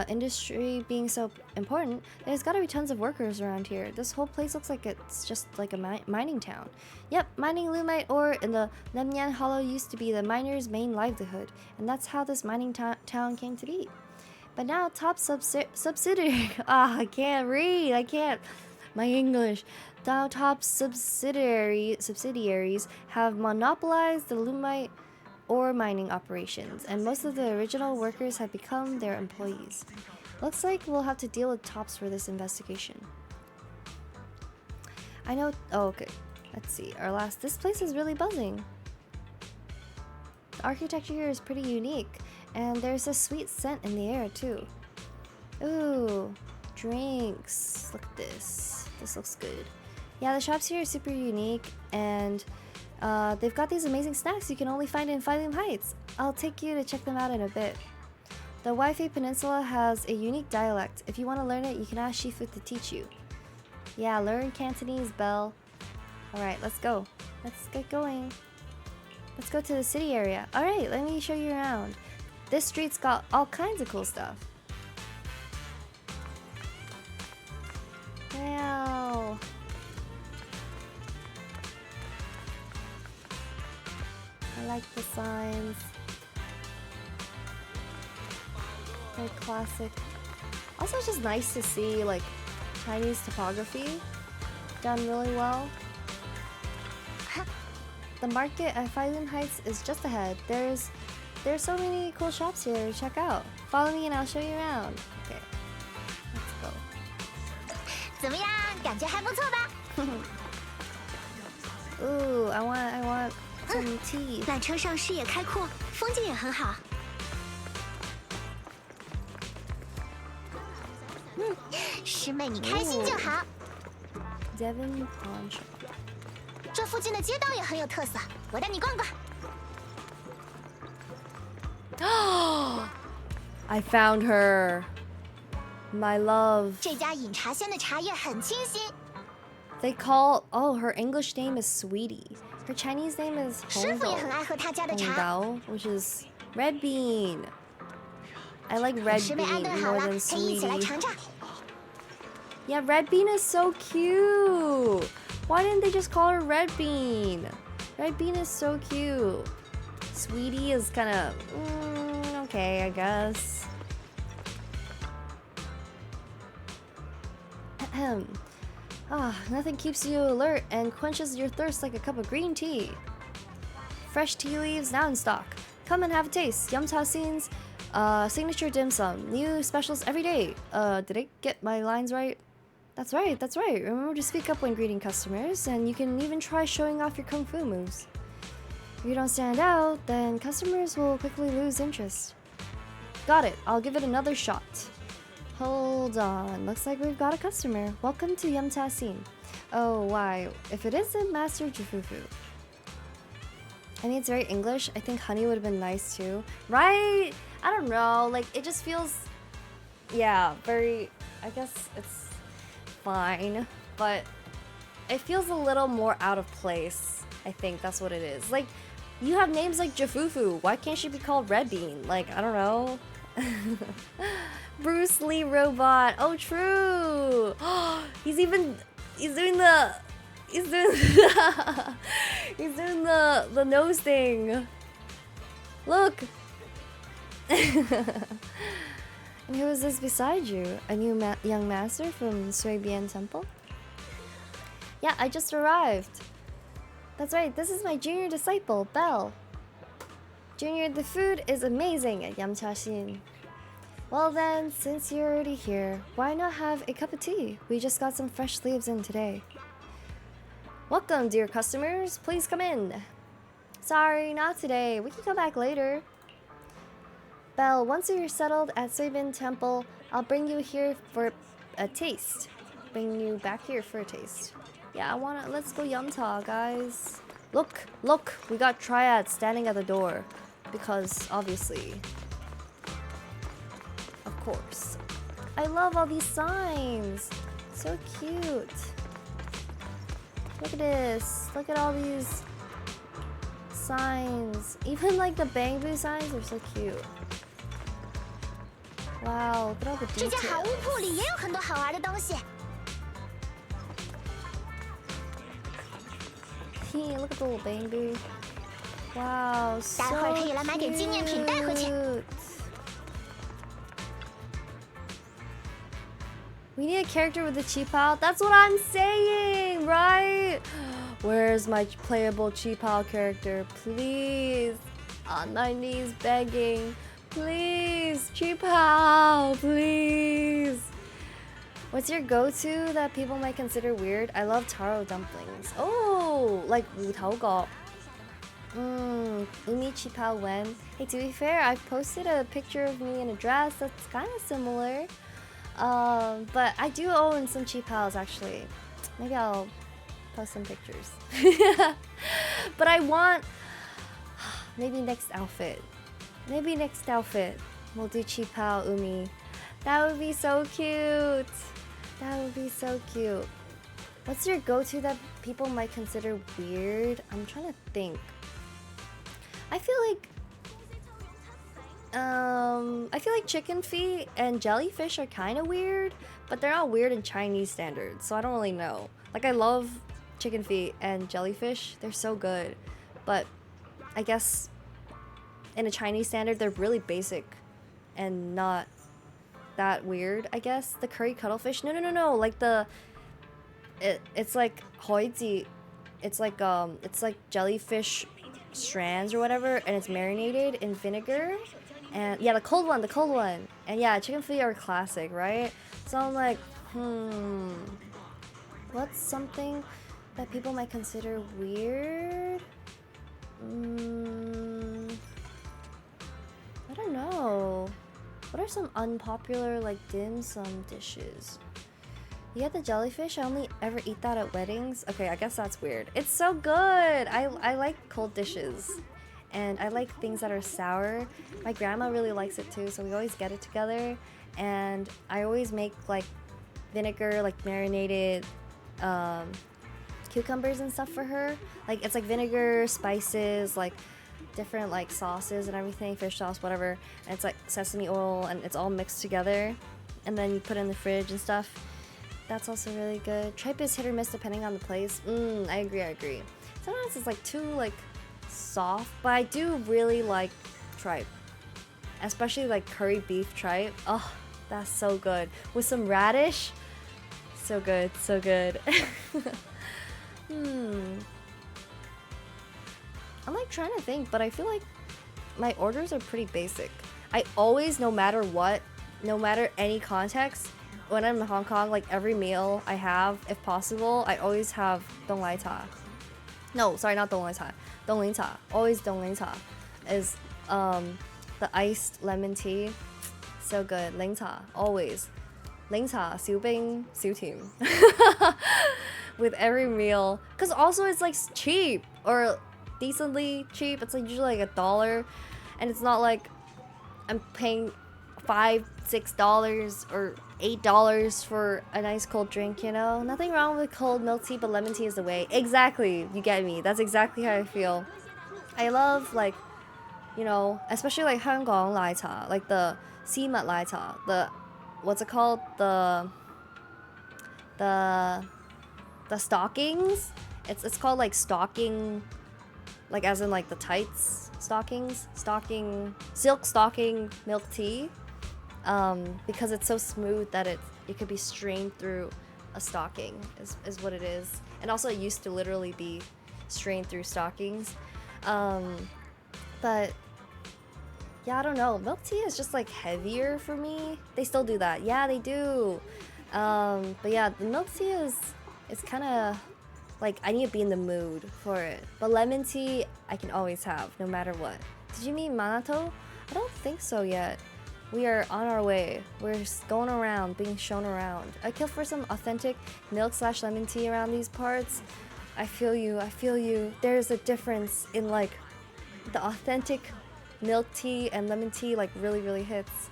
industry being so important, there's gotta be tons of workers around here. This whole place looks like it's just like a mining town. Yep, mining lumite ore in the Lemnian Hollow used to be the miners' main livelihood, and that's how this mining town came to be. But now top subsidiary... I can't read, I can't... My English. Now top subsidiaries have monopolized the lumite ore mining operations, and most of the original workers have become their employees. Looks like we'll have to deal with Tops for this investigation. I know... Oh, okay. Let's see. This place is really buzzing. The architecture here is pretty unique, and there's a sweet scent in the air, too. Ooh. Drinks. Look at this. This looks good. Yeah, the shops here are super unique, and... they've got these amazing snacks you can only find in Phylum Heights. I'll take you to check them out in a bit. The Wi-Fi Peninsula has a unique dialect. If you want to learn it, you can ask Shifu to teach you. Yeah, learn Cantonese, Belle. Alright, let's go. Let's get going. Let's go to the city area. Alright, let me show you around. This street's got all kinds of cool stuff. Wow. I like the signs. They're classic. Also, it's just nice to see like Chinese topography done really well. The market at Phylum Heights is just ahead. There's so many cool shops here to check out. Follow me and I'll show you around. Okay, let's go. 怎么样？感觉还不错吧？ Ooh, I want some tea. 缆车上视野开阔，风景也很好。师妹，你开心就好。Devon Pawn Shop. 这附近的街道也很有特色，我带你逛逛。I found her. My love. 这家饮茶仙的茶叶很清新。 They call her English name is Sweetie. Her Chinese name is 师傅也很爱喝他家的茶。 Hongdao, which is red bean. I like red 师妹安 bean 顿好 more 了， than 可以一起来 Sweetie. 尝尝。 Yeah, red bean is so cute. Why didn't they just call her red bean? Red bean is so cute. Sweetie is kind of okay, I guess. Nothing keeps you alert and quenches your thirst like a cup of green tea. Fresh tea leaves now in stock. Come and have a taste. Yum Ta Scene's signature dim sum. New specials every day. Did I get my lines right? That's right, that's right. Remember to speak up when greeting customers, and you can even try showing off your kung fu moves. If you don't stand out, then customers will quickly lose interest. Got it. I'll give it another shot. Hold on. Looks like we've got a customer. Welcome to Yum Ta Scene. Oh, why? If it isn't Master Jufufu. I mean, it's very English. I think honey would have been nice too. Right? I don't know. Like, it just feels... Yeah, very... I guess it's fine. But it feels a little more out of place. I think that's what it is. Like, you have names like Jufufu. Why can't she be called Red Bean? Like, I don't know. Bruce Lee robot. Oh, true. He's doing the nose thing. Look. And who is this beside you? A new young master from Suibian Temple? Yeah, I just arrived. That's right, this is my junior disciple, Belle. Junior, the food is amazing at Yum Cha Xin. Well then, since you're already here, why not have a cup of tea? We just got some fresh leaves in today. Welcome, dear customers. Please come in. Sorry, not today. We can come back later. Belle, once you're settled at Suibin Temple, I'll bring you here for a taste. Bring you back here for a taste. Yeah, let's go Yum Ta, guys. Look, we got triads standing at the door. Because, obviously. Of course. I love all these signs. So cute. Look at this. Look at all these signs. Even like the bamboo signs are so cute. Wow, look at all the 这 details. 家好物铺里也有很多好玩的东西。 Look at the little bamboo. Wow, so 待会儿可以来买点纪念品带回去。 cute. We need a character with a Chi-Pao. That's what I'm saying, right? Where's my playable Chi-Pao character? Please. On my knees begging. Please, Chi-Pao, please. What's your go-to that people might consider weird? I love taro dumplings. Oh, like wu tao go. Umi Chi-Pao Wen. Hey, to be fair, I've posted a picture of me in a dress that's kind of similar. But I do own some Chi-Paos actually. Maybe I'll post some pictures. But I want maybe next outfit. Maybe next outfit we'll do Chi-Pao Umi. That would be so cute. That would be so cute. What's your go-to that people might consider weird? I'm trying to think. I feel like chicken feet and jellyfish are kind of weird, but they're not weird in Chinese standards, so I don't really know. Like, I love chicken feet and jellyfish. They're so good. But I guess in a Chinese standard, they're really basic and not that weird, I guess. The curry cuttlefish. No. Like it's like hoizi. It's like jellyfish strands or whatever, and it's marinated in vinegar. And yeah, the cold one. And yeah, chicken feet are classic, right? So I'm like, what's something that people might consider weird? I don't know. What are some unpopular like dim sum dishes? You had the jellyfish? I only ever eat that at weddings. Okay, I guess that's weird. It's so good! I like cold dishes. And I like things that are sour. My grandma really likes it too, so we always get it together. And I always make like vinegar, like marinated cucumbers and stuff for her. Like it's like vinegar, spices, like different like sauces and everything, fish sauce, whatever. And it's like sesame oil and it's all mixed together. And then you put it in the fridge and stuff. That's also really good. Tripe is hit or miss depending on the place. I agree. Sometimes it's like too like soft, but I do really like tripe. Especially like curry beef tripe. Oh, that's so good. With some radish. So good, so good. I'm like trying to think, but I feel like my orders are pretty basic. I always, no matter what, no matter any context, when I'm in Hong Kong, like every meal I have, if possible, I always have dong lai cha. No, sorry, not dong lai cha. Dong ling cha. Always dong ling cha is the iced lemon tea. So good. Ling cha, always. Ling cha, xiu bing, xiu tim. With every meal, because also it's like cheap or decently cheap. It's like usually like $1, and it's not like I'm paying $5, $6 or $8 for a nice cold drink, you know? Nothing wrong with cold milk tea, but lemon tea is the way. Exactly, you get me. That's exactly how I feel. I love like, you know, especially like Hong Kong lai cha, like the Simat lai cha, the what's it called? The stockings. It's called like stocking, like as in like the tights stockings, silk stocking milk tea. Because it's so smooth that it could be strained through a stocking is what it is. And also it used to literally be strained through stockings. But yeah, I don't know. Milk tea is just like heavier for me. They still do that. Yeah, they do. But yeah, the milk tea is kind of like I need to be in the mood for it. But lemon tea I can always have no matter what. Did you meet Manato? I don't think so yet. We are on our way. We're just going around, being shown around. I kill for some authentic milk/lemon tea around these parts. I feel you. There's a difference in like the authentic milk tea and lemon tea like really hits.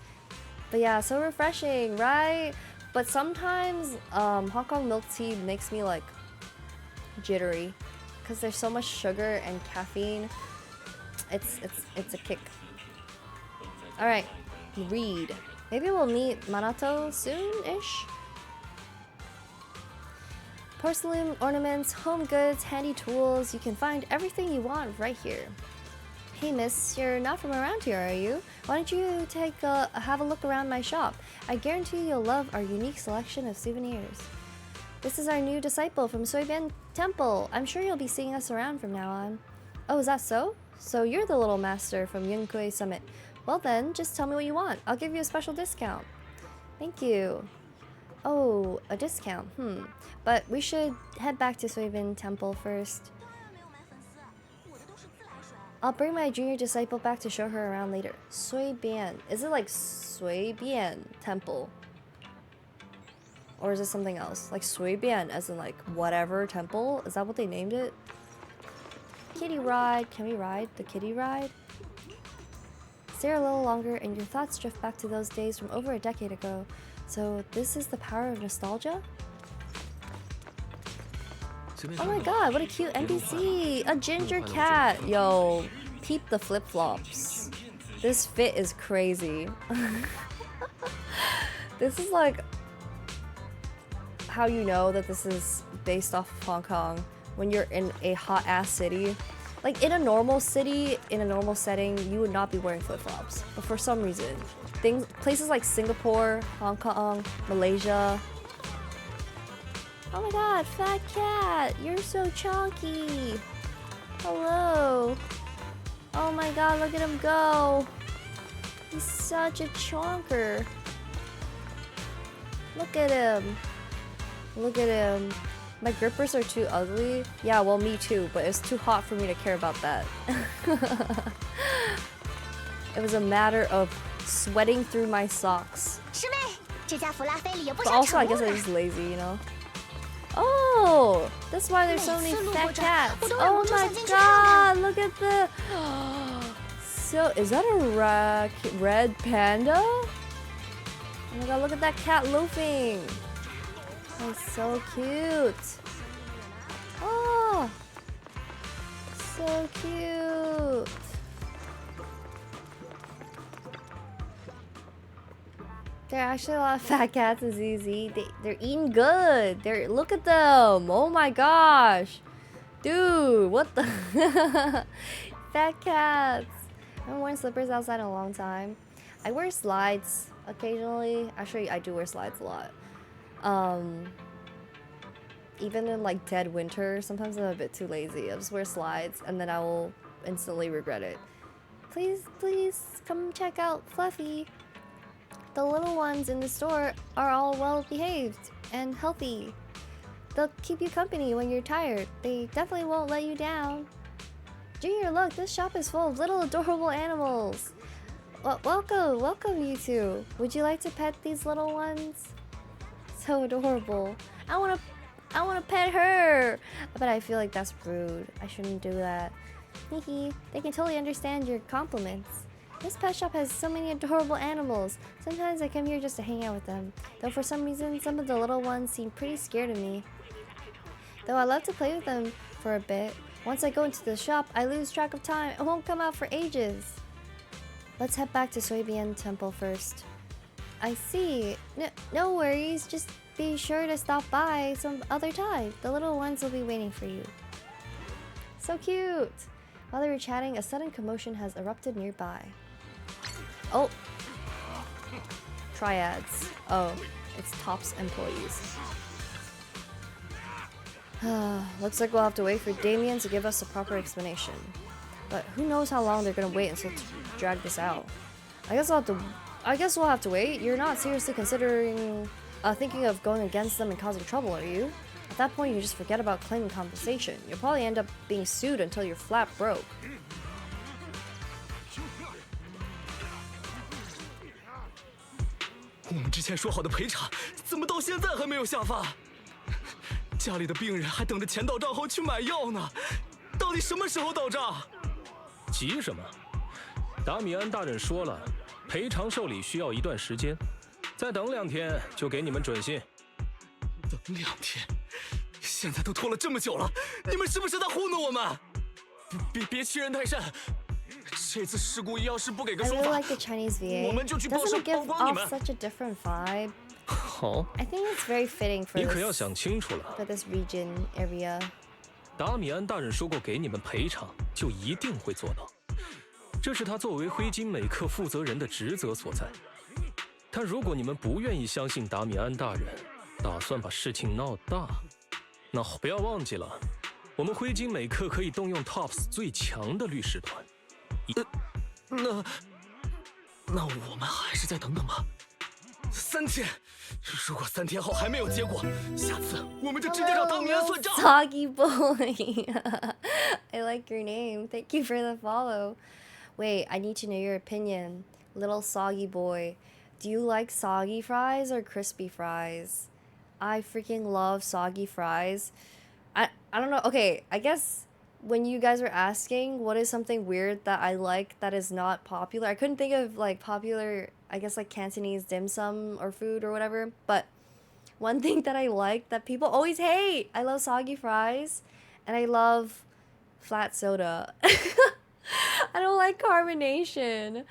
But yeah, so refreshing, right? But sometimes Hong Kong milk tea makes me like jittery because there's so much sugar and caffeine. It's a kick. All right. Read. Maybe we'll meet Manato soon-ish. Porcelain ornaments, home goods, handy tools. You can find everything you want right here. Hey miss, you're not from around here, are you? Why don't you have a look around my shop? I guarantee you'll love our unique selection of souvenirs. This is our new disciple from Suibian Temple. I'm sure you'll be seeing us around from now on. Oh, is that so? So you're the little master from Yunhui Summit. Well then, just tell me what you want. I'll give you a special discount. Thank you. Oh, a discount. But we should head back to Suibin Temple first. I'll bring my junior disciple back to show her around later. Suibian. Is it like Suibian Temple? Or is it something else? Like Suibian as in like whatever temple? Is that what they named it? Kitty ride. Can we ride the kitty ride? Stare a little longer and your thoughts drift back to those days from over a decade ago. So this is the power of nostalgia? Oh my god, what a cute NPC! A ginger cat! Yo, peep the flip-flops. This fit is crazy. This is like how you know that this is based off of Hong Kong when you're in a hot-ass city. Like in a normal city, in a normal setting, you would not be wearing flip-flops. But for some reason, places like Singapore, Hong Kong, Malaysia. Oh my god, fat cat! You're so chunky! Hello! Oh my god, look at him go! He's such a chonker! Look at him! Look at him! My grippers are too ugly. Yeah, well, me too, but it's too hot for me to care about that. It was a matter of sweating through my socks. 这家弗拉菲里有不 But 少 also, I 宠 guess 物 they're 呢。 just lazy, you know? Oh, that's why there's so many fat cats. Oh my god, look at the... So, is that a red panda? Oh my god, look at that cat loafing. That's so cute. Oh, so cute. There are actually a lot of fat cats in ZZ. They're eating good. Look at them. Oh my gosh. Dude, what the? Fat cats. I haven't worn slippers outside in a long time. I wear slides occasionally. Actually, I do wear slides a lot. Even in like dead winter, sometimes I'm a bit too lazy. I'll just wear slides and then I will instantly regret it. Please, please come check out Fluffy. The little ones in the store are all well behaved and healthy. They'll keep you company when you're tired. They definitely won't let you down. Junior, look, this shop is full of little adorable animals. Welcome you two. Would you like to pet these little ones? So adorable. I wanna pet her. But I feel like that's rude. I shouldn't do that. Hehe, they can totally understand your compliments. This pet shop has so many adorable animals. Sometimes I come here just to hang out with them. Though for some reason, some of the little ones seem pretty scared of me. Though I love to play with them for a bit. Once I go into the shop, I lose track of time. I won't come out for ages. Let's head back to Soybian Temple first. I see. No worries. Just be sure to stop by some other time. The little ones will be waiting for you. So cute. While they were chatting, a sudden commotion has erupted nearby. Oh. Triads. Oh, it's Top's employees. Looks like we'll have to wait for Damien to give us a proper explanation. But who knows how long they're gonna wait until to drag this out. I guess we'll have to wait. You're not seriously considering thinking of going against them and causing trouble, are you? At that point, you just forget about claiming compensation. You'll probably end up being sued until you're flat broke. 我们之前说好的赔偿，怎么到现在还没有下发？家里的病人还等着钱到账后去买药呢，到底什么时候到账？急什么？达米安大人说了，赔偿受理需要一段时间，再等2天就给你们准信。等2天，现在都拖了这么久了，你们是不是在糊弄我们？别欺人太甚！这次事故要是不给个 I 说 really 法， like the Chinese VA. 我们就去报 Doesn't 社 it 曝 give 光你 off 们。 such a different vibe? 好， I think it's very fitting for 你可要 this, 想清楚了。 for this region area. 达米安大人说过给你们赔偿，就一定会做到。这是他作为灰金美克负责人的职责所在。但如果你们不愿意相信达米安大人，打算把事情闹大，那不要忘记了，我们灰金美克可以动用 TOPS 最强的律师团。那我们还是再等等吧。3天，如果3天后还没有结果，下次我们就直接让达米安算账。 Soggy boy. I like your name. Thank you for the follow. Wait, I need to know your opinion. Little soggy boy. Do you like soggy fries or crispy fries? I freaking love soggy fries. I don't know. Okay, I guess when you guys were asking what is something weird that I like that is not popular, I couldn't think of like popular, I guess like Cantonese dim sum or food or whatever, but one thing that I like that people always hate, I love soggy fries and I love flat soda. I don't like carbonation.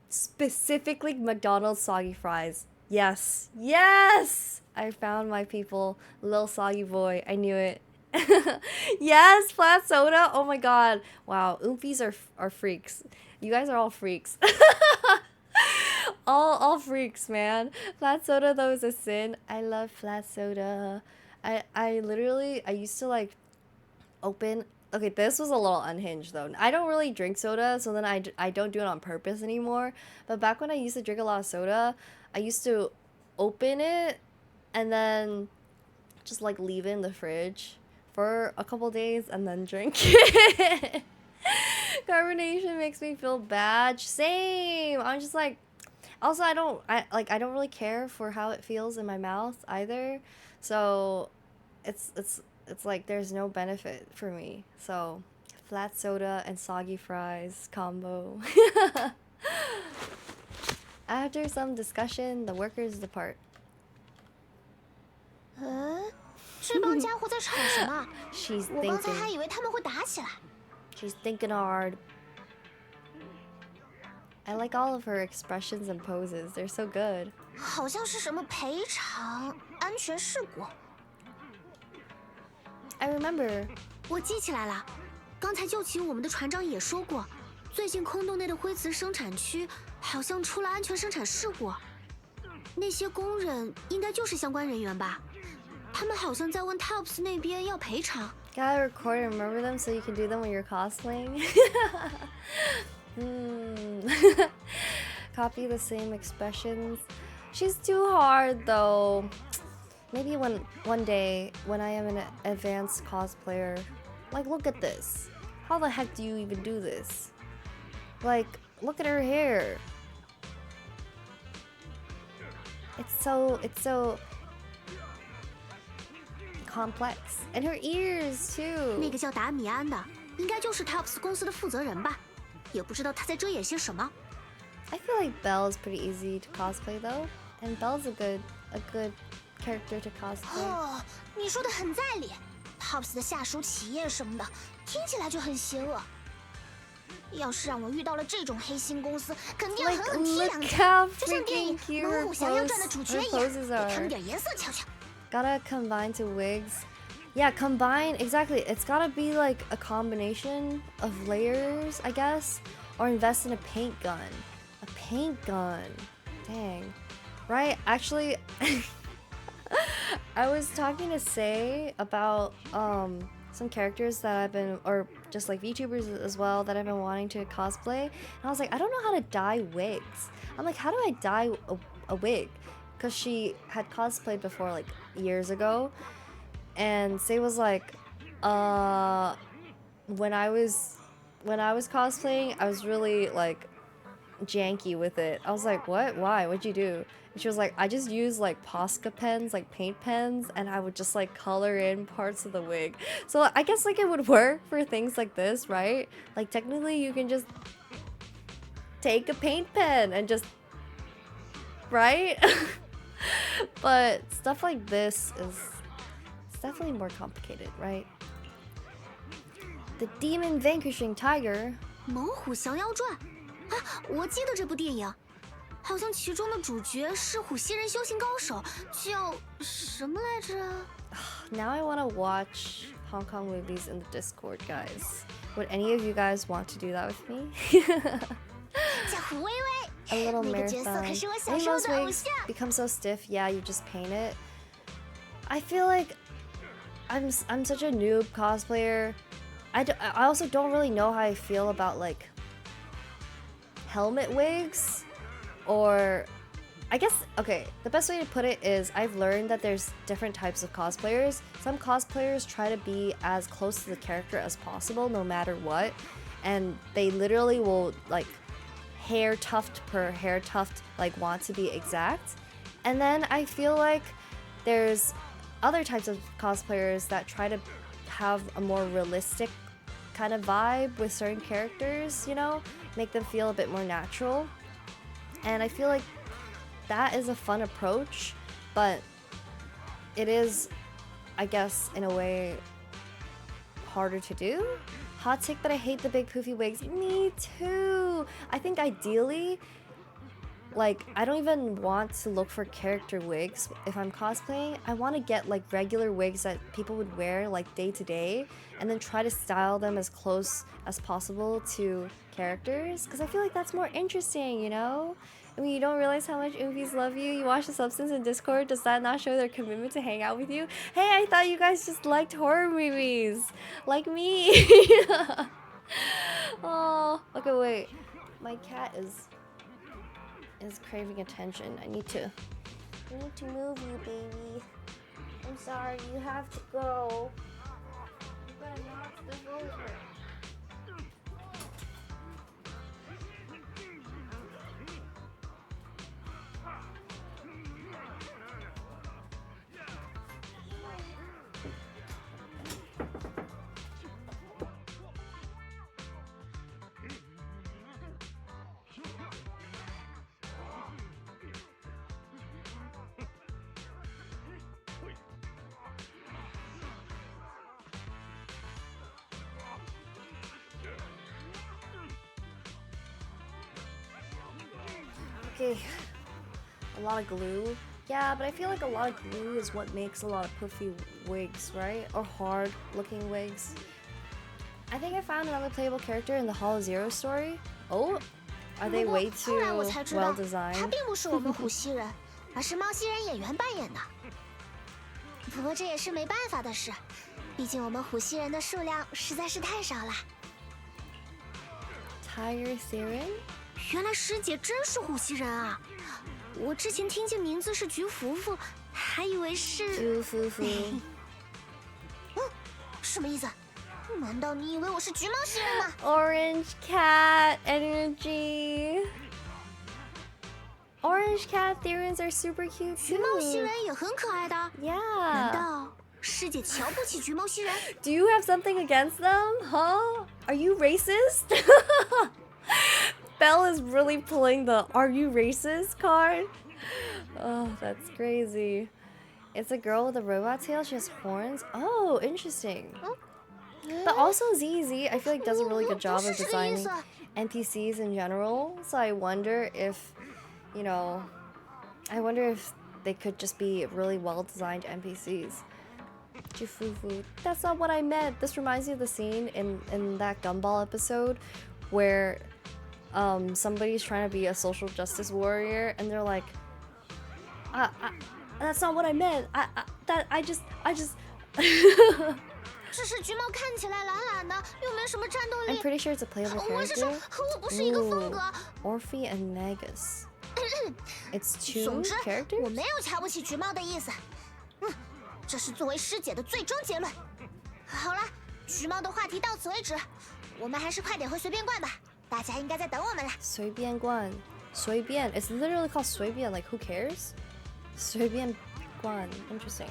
Specifically McDonald's soggy fries. Yes. Yes! I found my people. Little soggy boy. I knew it. Yes, flat soda. Oh my god. Wow, oompies are freaks. You guys are all freaks. all freaks, man. Flat soda though is a sin. I love flat soda. I literally used to like open. Okay, this was a little unhinged though. I don't really drink soda, so then I don't do it on purpose anymore. But back when I used to drink a lot of soda, I used to open it and then just like leave it in the fridge for a couple days and then drink it. Carbonation makes me feel bad. Same. I'm just like, Also, I don't really care for how it feels in my mouth either. So it's like there's no benefit for me. So flat soda and soggy fries combo. After some discussion, the workers depart. 这帮家伙在吵什么？ She's 我刚才 thinking. 还以为他们会打起来。 She's thinking hard. I like all of her expressions and poses. They're so good. 好像是什么赔偿、安全事故。 I remember. 我记起来了，刚才救起我们的船长也说过，最近空洞内的灰瓷生产区好像出了安全生产事故。那些工人应该就是相关人员吧？他们好像在问 Tops 那边要赔偿。 Gotta record and remember them so you can do them when you're cosplaying. Copy the same expressions. She's too hard though. Maybe one day when I am an advanced cosplayer, like look at this. How the heck do you even do this? Like, look at her hair. It's so complex. And her ears too. 那个叫达米安的，应该就是 Tops 公司的负责人吧？也不知道他在遮掩些什么。 I feel like Belle's pretty easy to cosplay though, and Belle's a good character to cosplay. 哦，你说的很在理。Tops 的下属企业什么的，听起来就很邪恶。要是让我遇到了这种黑心公司，肯定要狠狠踢两 Look 脚， how 就像电影 freaking 《 cute 猛 her 虎降妖传》的 poses, 主角 her 一样， poses 给他们 are. 点颜色瞧瞧。 Gotta combine to wigs. Yeah, combine, exactly. It's gotta be like a combination of layers, I guess. Or invest in a paint gun. A paint gun. Dang. Right? Actually, I was talking to Say about some characters that I've been, or just like VTubers as well, that I've been wanting to cosplay. And I was like, I don't know how to dye wigs. I'm like, how do I dye a wig? Because she had cosplayed before, like years ago. And Say was like, when I was cosplaying, I was really like janky with it. I was like, what? Why? What'd you do? And she was like, I just use like Posca pens, like paint pens, and I would just like color in parts of the wig. So I guess like it would work for things like this, right? Like technically you can just take a paint pen and just, right? But stuff like this is it's definitely more complicated, right? The Demon Vanquishing Tiger. 猛虎降妖传啊，我记得这部电影，好像其中的主角是虎溪人修行高手，叫什么来着？ Now I want to watch Hong Kong movies in the Discord, guys. Would any of you guys want to do that with me? 叫虎薇薇， A little 那个角色 marathon. 可是我 I 小 think 时候 most 的偶 wigs 像。 become so stiff, yeah, you just paint it. I feel like I'm such a noob cosplayer. I also don't really know how I feel about like helmet wigs, or I guess, okay, the best way to put it is I've learned that there's different types of cosplayers. Some cosplayers try to be as close to the character as possible no matter what, and they literally will like hair tuft per hair tuft like want to be exact. And then I feel like there's other types of cosplayers that try to have a more realistic kind of vibe with certain characters, you know, make them feel a bit more natural. And I feel like that is a fun approach, but it is, I guess, in a way, harder to do. Hot take, but I hate the big poofy wigs. Me too. I think ideally, like, I don't even want to look for character wigs if I'm cosplaying. I want to get like regular wigs that people would wear like day to day, and then try to style them as close as possible to characters, because I feel like that's more interesting, you know? I mean, you don't realize how much Oofies love you. You watch the Substance in Discord. Does that not show their commitment to hang out with you? Hey, I thought you guys just liked horror movies, like me. Oh, okay, wait. My cat is craving attention. I need to move you, baby. I'm sorry, you have to go. You gotta knock this over. Okay, a lot of glue. Yeah, but I feel like a lot of glue is what makes a lot of puffy wigs, right? Or hard looking wigs. I think I found another playable character in the Hollow Zero story. Oh, are they way too 后来我才知道 well 他 designed? 并不是我们虎溪人，而是猫溪人演员扮演的。不过这也是没办法的事，毕竟我们虎溪人的数量实在是太少了。Tiger Theron? 原来师姐真是虎溪人啊！我之前听见名字是菊福福，还以为是……朱夫妇。什么意思？难道你以为我是橘猫溪人吗？ Orange cat energy. Orange cat Therons are super cute 橘猫溪 too. 人也很可爱的。难 Yeah. 道师姐瞧不起橘猫溪人？ Do you have something against them? Huh? Are you racist? Belle is really pulling the "Are you racist?" card. Oh, that's crazy. It's a girl with a robot tail. She has horns. Oh, interesting. But also ZZ, I feel like does a really good job of designing NPCs in general. So I wonder if, you know, I wonder if they could just be really well designed NPCs. Jifufu. That's not what I meant. This reminds me of the scene in that Gumball episode where somebody's trying to be a social justice warrior and they're like, that's not what I meant. I just 只是橘猫看起来懒懒的，又没什么战斗 I'm 力。 pretty sure it's a playable 我是说 character. 和我不是一个风格。 Orphe and Magus. It's 总 two 之，我 characters? 没有瞧不起橘猫的意思。这是作为师姐的最终结论。好了，橘猫的话题到此为止，我们还是快点回随便观吧，大家应该在等我们了。随便观. 随便. It's literally called 随便. Like, who cares? 随便观. Interesting.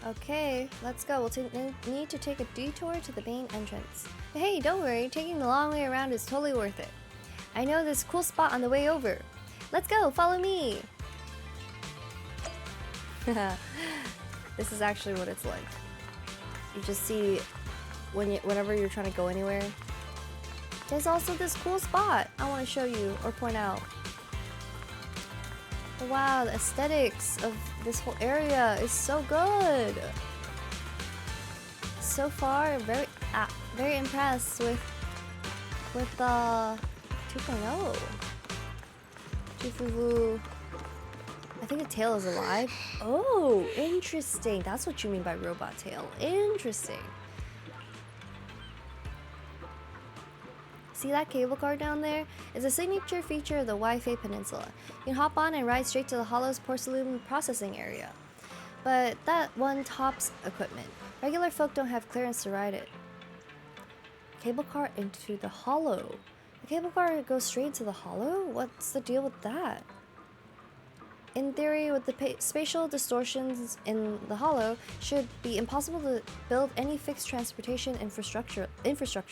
Okay, let's go. We'll need to take a detour to the main entrance. But hey, don't worry. Taking the long way around is totally worth it. I know this cool spot on the way over. Let's go. Follow me. This is actually what it's like. You just see whenever you're trying to go anywhere. There's also this cool spot I want to show you or point out. Wow, the aesthetics of this whole area is so good. So far, very impressed with the 2.0. Jufufu. I think the tail is alive. Oh, interesting. That's what you mean by robot tail. Interesting. See that cable car down there? It's a signature feature of the Wi-Fi Peninsula. You can hop on and ride straight to the Hollow's porcelain processing area. But that one tops equipment. Regular folk don't have clearance to ride it. Cable car into the Hollow. The cable car goes straight to the Hollow? What's the deal with that? In theory, with the spatial distortions in the Hollow, it should be impossible to build any fixed transportation infrastructure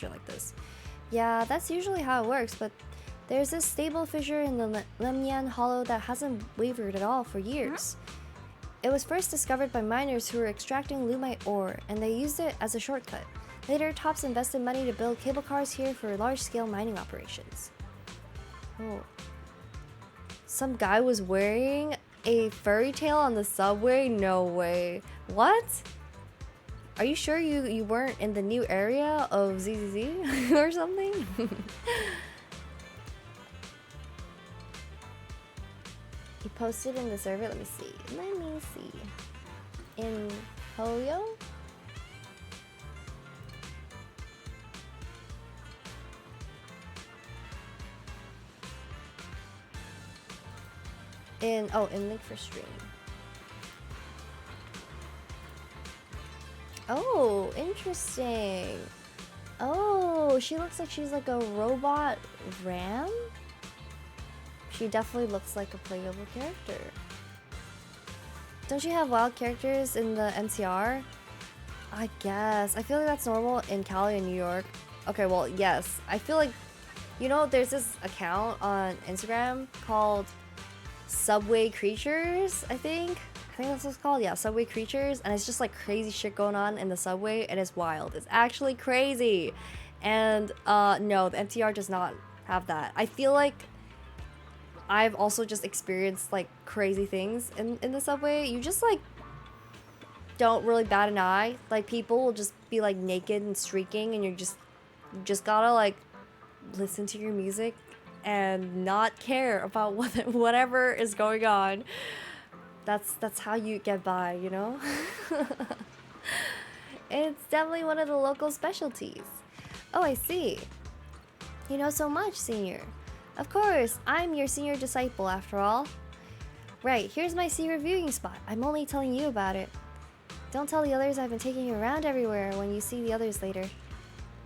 like this. Yeah, that's usually how it works, but there's this stable fissure in the Lemnian Hollow that hasn't wavered at all for years. It was first discovered by miners who were extracting lumite ore, and they used it as a shortcut. Later, Tops invested money to build cable cars here for large-scale mining operations. Oh. Some guy was wearing a furry tail on the subway? No way. What? Are you sure you weren't in the new area of ZZZ or something? He posted in the server. Let me see. In Hoyo? In link for stream. Oh, interesting. Oh, she looks like she's like a robot ram. She definitely looks like a playable character. Don't you have wild characters in the MCR? I guess. I feel like that's normal in Cali and New York. Okay, well, yes. I feel like, you know, there's this account on Instagram called Subway Creatures, I think. think that's what it's called. Yeah, subway creatures, and it's just like crazy shit going on in the subway, and it's wild. It's actually crazy, and no, the MTR does not have that. I feel like I've also just experienced like crazy things in the subway. You just like don't really bat an eye. Like people will just be like naked and streaking, and you just gotta like listen to your music and not care about whatever is going on. That's how you get by, you know? It's definitely one of the local specialties. Oh, I see. You know so much, senior. Of course, I'm your senior disciple after all. Right, here's my senior viewing spot. I'm only telling you about it. Don't tell the others I've been taking you around everywhere when you see the others later.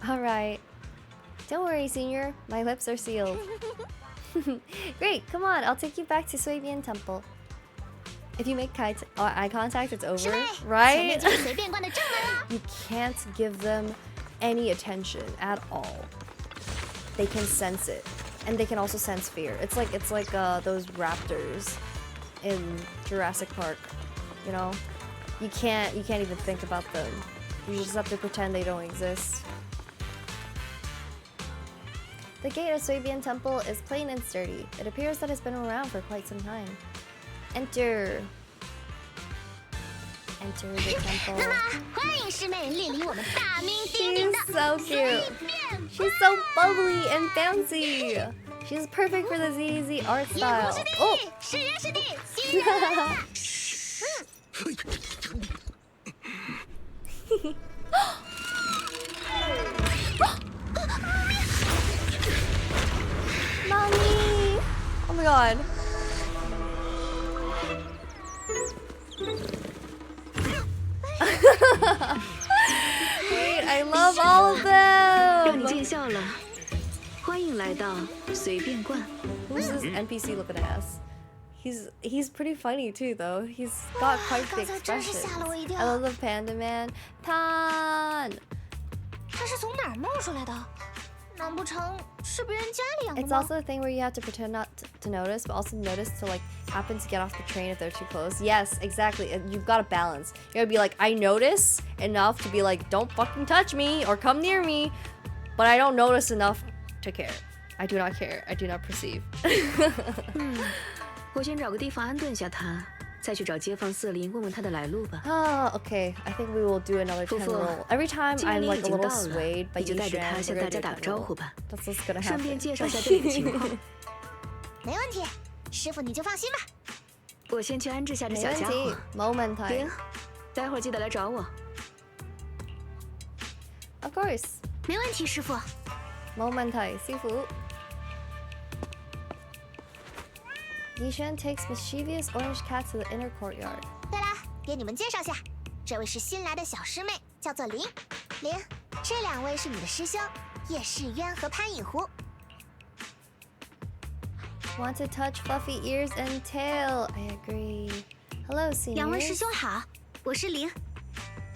Alright. Don't worry, senior. My lips are sealed. Great, come on. I'll take you back to Suibian Temple. If you make eye contact, it's over, right? You can't give them any attention at all. They can sense it, and they can also sense fear. It's like those raptors in Jurassic Park. You know, you can't even think about them. You just have to pretend they don't exist. The gate of Suibian Temple is plain and sturdy. It appears that it's been around for quite some time. Enter. Enter the temple. She's so cute. She's so bubbly and fancy. She's perfect for the ZZZ art style. Oh! Mommy! Oh my god. Wait, I love all of them! 让你见笑了，欢迎来到随便观。 Who's this NPC looking ass? He's pretty funny too, though. He's got quite the expressions. I love the panda man. Tan! 他是从哪儿冒出来的？难不成是别人家里养的 It's 吗？ also a thing where you have to pretend not to notice, but also notice to like happen to get off the train if they're too close. Yes, exactly. And you've got to balance. You gotta be like, I notice enough to be like, don't fucking touch me or come near me, but I don't notice enough to care. I do not care. I do not perceive. 我先找个地方安顿下他，再去找街坊四邻问问他的来路吧。 Okay. I think we will do another 10 roll. Every time 既然 I'm 你 like 已 a 经 little 到了， swayed by 你就带着 Yushan, 他 we're 向 gonna 大家 do 打 a 个 10招 roll. 呼吧。 That's what's gonna 顺便 happen. 介绍下这里的情况。没问题，师傅你就放心吧。我先去安置下这小家伙。 Moment time. 林，待会儿记得来找我。 Of course. 没问题，师傅。 Moment time. Sifu. Yishan takes mischievous orange cat to the inner courtyard. 对了，给你们介绍下，这位是新来的小师妹，叫做林。林，这两位是你的师兄，叶世渊和潘影湖。 Want to touch fluffy ears and tail? I agree. Hello, seniors. 两位师兄好，我是林。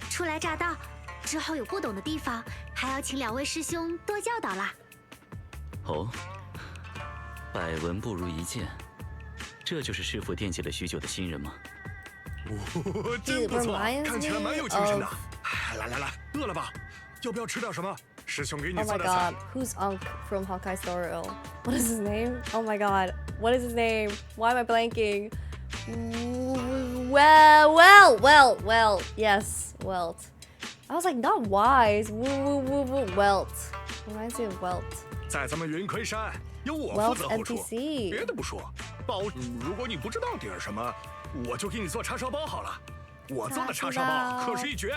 初来乍到，之后有不懂的地方，还要请两位师兄多教导啦。哦，百闻不如一见，这就是师傅惦记了许久的新人吗？真不错， reminds 看起来 me 蛮有精神的 of-。来来来，饿了吧？要不要吃点什么？师兄给你 Oh 做 my 的菜 god, who's Unk from Hawkeye Star Rail? What is his name? Oh my god, what is his name? Why am I blanking? Well, yes, Welt. I was like, not wise. Welt. Reminds me of Welt. 在咱们云魁山，由我负 Welt 责后厨。 NPC. 别的不说，如果你不知道点什么，我就给你做叉烧包好了。我做的叉烧包可是一绝。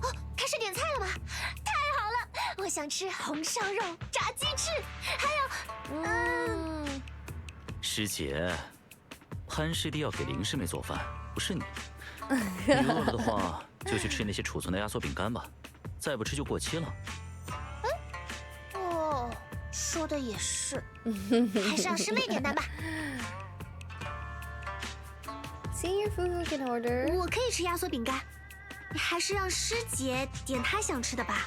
哦，开始点菜了吗？太好了，我想吃红烧肉、炸鸡翅，还有，师姐，潘师弟要给林师妹做饭，不是你。你饿了的话，就去吃那些储存的压缩饼干吧，再不吃就过期了。哦，说的也是，还是让师妹点单吧。 Senior Fugu can order. 我可以吃压缩饼干，还是让师姐点她想吃的吧。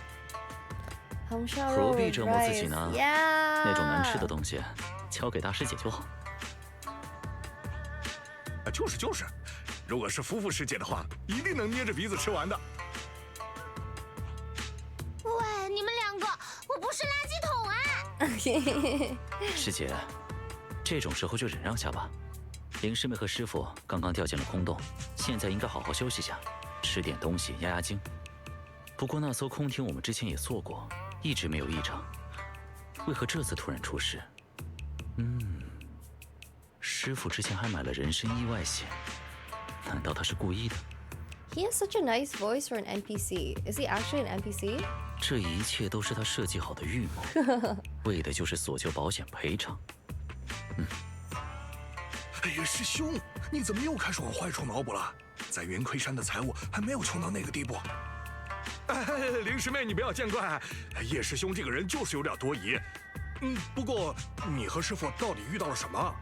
红烧肉何必 with 折磨自己 rice. 呢？ Yeah. 那种难吃的东西，交给大师姐就好。就是，如果是夫妇世界的话，一定能捏着鼻子吃完的。喂，你们两个，我不是垃圾桶啊！师姐，这种时候就忍让下吧。林师妹和师傅刚刚掉进了空洞，现在应该好好休息下，吃点东西压压惊。不过那艘空艇我们之前也坐过，一直没有异常，为何这次突然出事？师傅之前还买了人身意外险，难道他是故意的？ He has such a nice voice for an NPC. Is he actually an NPC? 这一切都是他设计好的预谋，为的就是索求保险赔偿。哎呀，师兄，你怎么又开始往坏处脑补了？在云魁山的财务还没有穷到那个地步。林师妹，你不要见怪，叶师兄这个人就是有点多疑。不过你和师傅到底遇到了什么？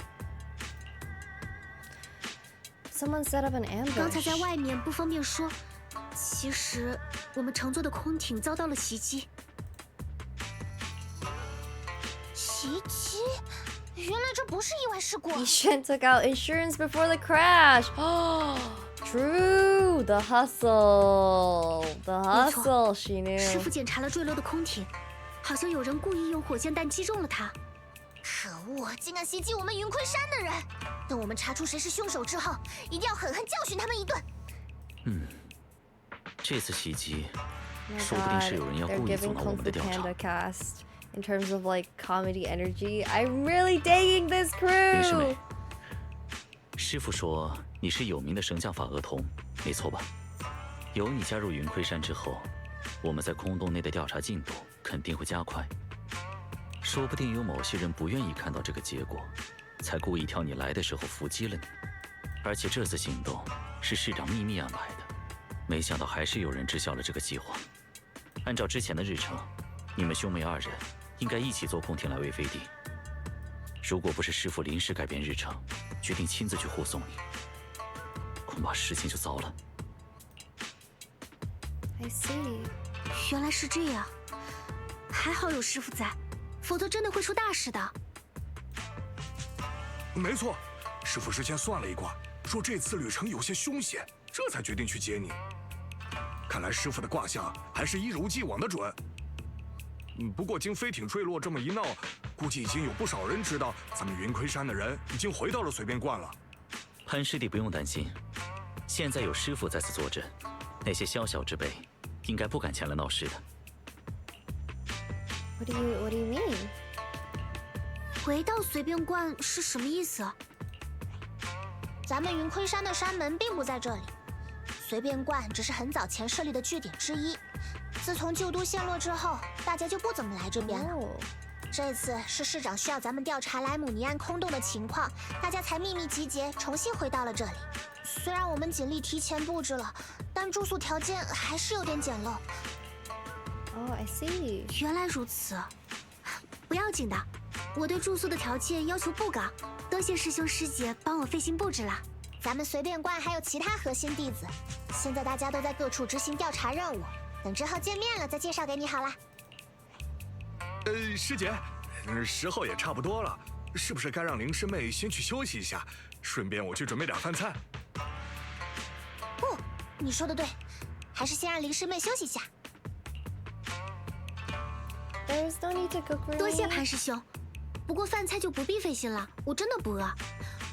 Someone set up an ambush. 刚才在外面不方便说，其实我们乘坐的空艇遭到了袭击。袭击？原来这不是意外事故。Yishan took out insurance before the crash. Oh, true. The hustle. The 没错， hustle. She knew. 师傅检查了坠落的空艇，好像有人故意用火箭弹击中了他。可恶，竟敢袭击我们云魁山的人！等我们查出谁是凶手之后，一定要狠狠教训他们一顿。这次袭击， Oh my 说不定是 God, 有人要 they're 故意 giving 阻挠我 Kung 们 Fu 的调查。 Panda cast in terms of like comedy energy. I'm really digging this 林师 crew. 妹，师傅说你是有名的神将法额童，没错吧？有你加入云魁山之后，我们在空洞内的调查进度肯定会加快。说不定有某些人不愿意看到这个结果，才故意挑你来的时候伏击了你。而且这次行动是市长秘密安排的，没想到还是有人知晓了这个计划。按照之前的日程，你们兄妹二人应该一起坐空艇来为飞地。如果不是师傅临时改变日程，决定亲自去护送你，恐怕事情就糟了。 I see. 原来是这样，还好有师傅在，否则真的会出大事的。没错，师傅之前算了一卦，说这次旅程有些凶险，这才决定去接你。看来师傅的卦象还是一如既往的准。不过经飞艇坠落这么一闹，估计已经有不少人知道咱们云魁山的人已经回到了随便观了。潘师弟不用担心，现在有师傅在此坐镇，那些宵小之辈应该不敢前来闹事的。 What do you mean? 回到随便观是什么意思？咱们云魁山的山门并不在这里，随便观只是很早前设立的据点之一。自从旧都陷落之后，大家就不怎么来这边了。 Oh. 这次是市长需要咱们调查莱姆尼安空洞的情况，大家才秘密集结，重新回到了这里。虽然我们尽力提前布置了，但住宿条件还是有点简陋。 Oh, I see. 原来如此，不要紧的，我对住宿的条件要求不高，多谢师兄师姐帮我费心布置了。咱们随便观还有其他核心弟子，现在大家都在各处执行调查任务，等之后见面了再介绍给你好了。师姐，时候也差不多了，是不是该让林师妹先去休息一下？顺便我去准备点饭菜。不，你说的对，还是先让林师妹休息一下。 There's no need to cook for me. 多谢潘师兄，不过饭菜就不必费心了，我真的不饿。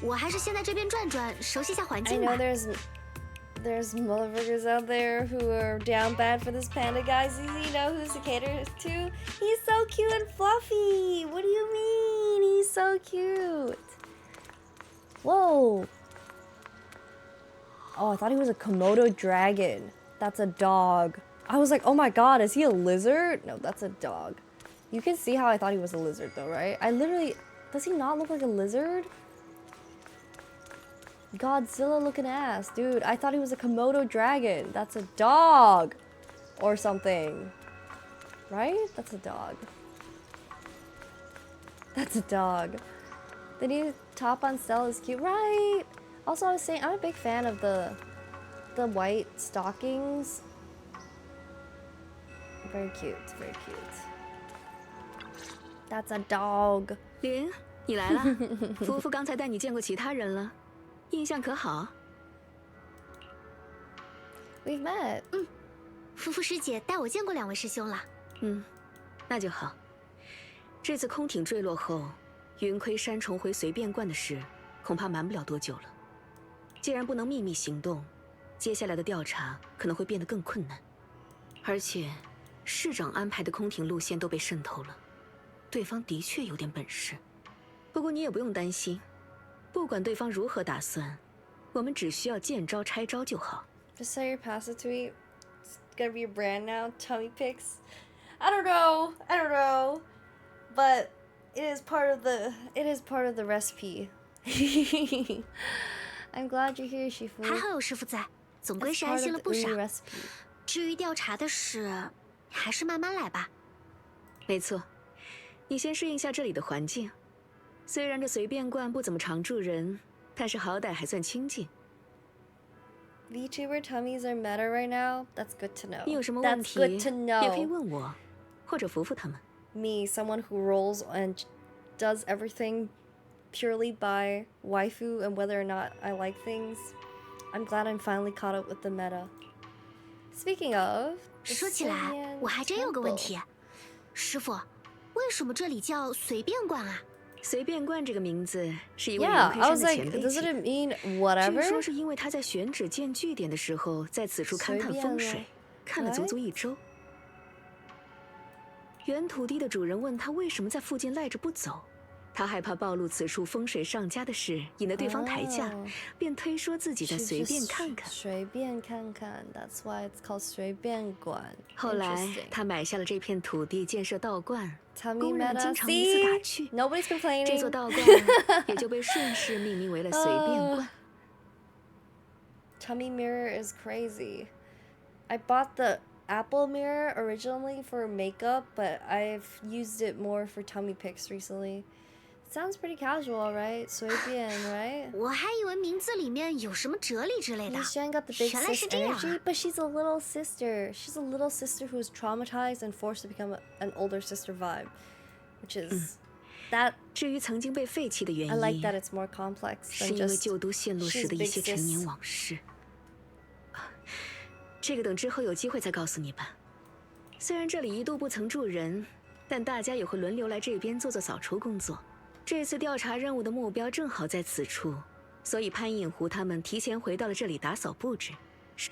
我还是先在这边转转，熟悉一下环 I 境 know 吧。 there's motherfuckers out there who are down bad for this panda guy. You know who's to cater to? He's so cute and fluffy. What do you mean? He's so cute. Whoa. Oh, I thought he was a Komodo dragon. That's a dog. I was like, oh my god, is he a lizard? No, that's a dog. You can see how I thought he was a lizard though, right? I literally... Does he not look like a lizard? Godzilla looking ass. Dude, I thought he was a Komodo dragon. That's a dog. Or something. Right? That's a dog. That's a dog. The new top on Stella is cute. Right! Also, I was saying, I'm a big fan of the white stockings. Very cute, very cute. That's a dog. 林，你来了。夫妇刚才带你见过其他人了。印象可好？ We've met. 夫妇师姐带我见过2位师兄了。那就好。这次空艇坠落后，云窥山重回随便观的事，恐怕瞒不了多久了。既然不能秘密行动，接下来的调查可能会变得更困难。而且，市长安排的空艇路线都被渗透了，对方的确有点本事。不过你也不用担心，不管对方如何打算，我们只需要见招拆招就好。 Just saw your pasta tweet. It's gonna be a brand now. Tummy pics. I don't know. But it is part of the recipe. I'm glad you're here, Shifu. 还好有师傅在，总归 It's 是安 part 心 of 了 the 不少。 recipe. 至于调查的事，还是慢慢来吧。没错，你先适应下这里的环境。虽然这随便观不怎么常住人，但是好歹还算清静。 VTuber tummies are meta right now. That's good to know. 你有什么问 That's 题 good to 也可以 know. 问我，或者扶扶他们。 Me, someone who rolls and does everything purely by waifu and whether or not I like things. I'm glad I'm finally caught up with the meta. Speaking of, 说起来，我还真有个问题，师傅，为什么这里叫随便观啊？随便观这个名字是一位云 Yeah, 窥 I 山 was 的 like, 前辈 does 起 it 的。 mean 据 whatever? 说是因为他在选址建据点的时候，在此处勘探风水，看了足足1周。原土地的主人问他为什么在附近赖着不走，他害怕暴露此处风水上佳的事，引得对方抬价，便推说自己在随便看看。随便看看 That's why it's called 随便观。后来他买下了这片土地，建设道观， Tummy 工人们 meta. 经常以此打趣。 Nobody's 这座 complaining. 道观也就被顺势命名为了随便观。Tummy mirror is crazy. I bought the Apple mirror originally for makeup, but I've used it more for tummy pics recently. Sounds pretty casual, right? 随便 right? 我还以为名字里面有什么哲理之类的。 Miss Jen got the big 原来 sis 是这样啊。 energy, but she's a little sister. She's a little sister who's traumatized and forced to become an older sister vibe, which is that 至于曾经被废弃的原 I like 因， that it's more complex 是 than 因为 just 旧都陷落时的一些陈年往事。这个等之后有机会再告诉你吧。虽然这里一度不曾住人，但大家也会轮流来这边做做扫除工作。这次调查任务的目标正好在此处，所以潘影湖他们提前回到了这里打扫布置。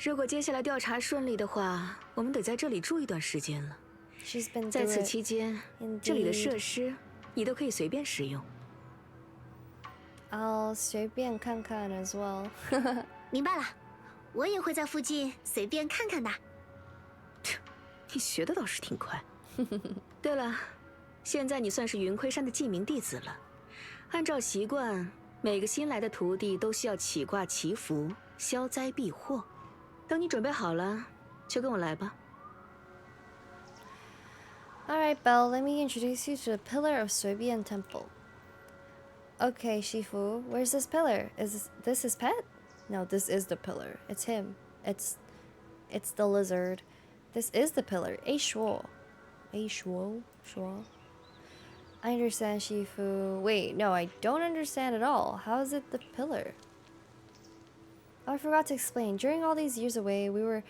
如果接下来调查顺利的话，我们得在这里住一段时间了。 she's been 在 through 此 it. 期间，这里的设施你都可以随便使用。 I'll 随便看看 as well. 明白了，我也会在附近随便看看的。你学的倒是挺快。对了，现在你算是云窥山的记名弟子了。按照习惯，每个新来的徒弟都需要起卦祈福，消灾避祸。等你准备好了，就跟我来吧。 Alright, Belle, let me introduce you to the pillar of Suibian Temple. Okay, Shifu, where's this pillar? Is this his pet? No, this is the pillar. It's him. It's the lizard. This is the pillar. Shuo. Shuo? I understand, Shifu. Wait, no, I don't understand at all. How is it the pillar? Oh, I forgot to explain. During all these years away, we were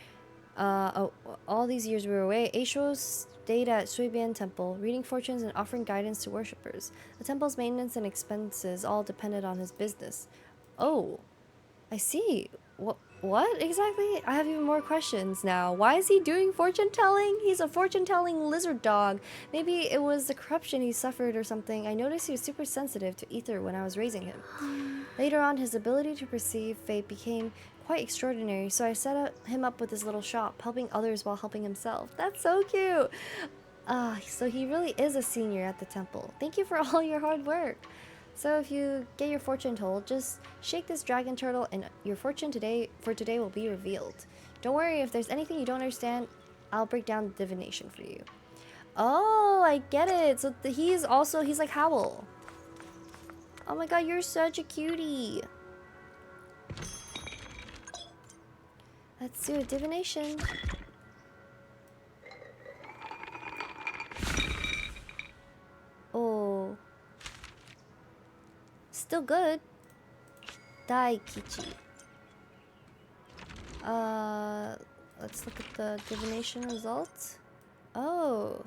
away, Eisho stayed at Suibian Temple, reading fortunes and offering guidance to worshippers. The temple's maintenance and expenses all depended on his business. Oh, I see. What exactly? I have even more questions now. Why is he doing fortune telling? He's a fortune telling lizard dog. Maybe it was the corruption he suffered or something. I noticed he was super sensitive to ether when I was raising him. Later on, his ability to perceive fate became quite extraordinary, so I set him up with his little shop, helping others while helping himself. That's so cute! So he really is a senior at the temple. Thank you for all your hard work. So if you get your fortune told, just shake this dragon turtle and your fortune for today will be revealed. Don't worry, if there's anything you don't understand, I'll break down the divination for you. Oh, I get it. So he's like Howl. Oh my god, you're such a cutie. Let's do a divination. Oh. Still good. Daikichi. Let's look at the divination results. Oh.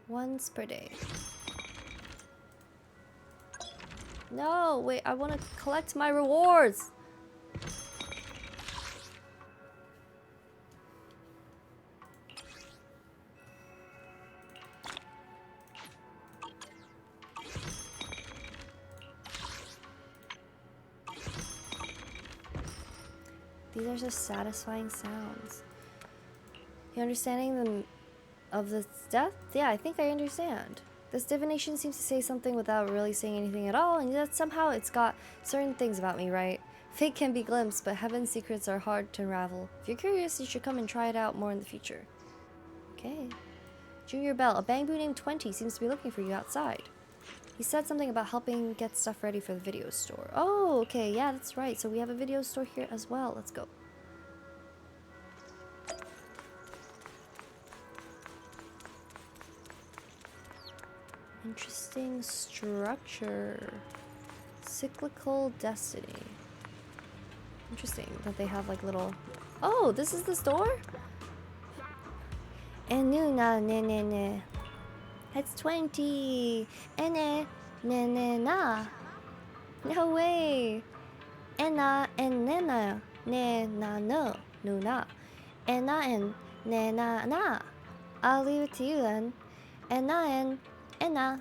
Once per day. No, wait, I want to collect my rewards. These are just satisfying sounds. You understanding them of the death? Yeah, I think I understand. This divination seems to say something without really saying anything at all, and yet somehow it's got certain things about me, right? Fate can be glimpsed, but heaven's secrets are hard to unravel. If you're curious, you should come and try it out more in the future. Okay. Junior Bell, a Bangbu named 20 seems to be looking for you outside. He said something about helping get stuff ready for the video store. Oh, okay, yeah, that's right. So we have a video store here as well. Let's go. Interesting structure. Cyclical destiny. Interesting that they have like little... Oh, this is the store? Enuna ne ne ne. It's 20. Ene ne ne na. No way. Ena en nena ne na no nuna. Ena en ne na na. I'll leave it to you then. Ena en ena.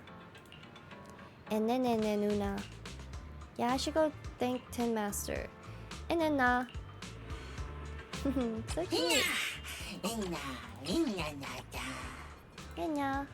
En ne ne ne nuna. Yeah, I should go thank Tin Master. Enena. So cute. Enya.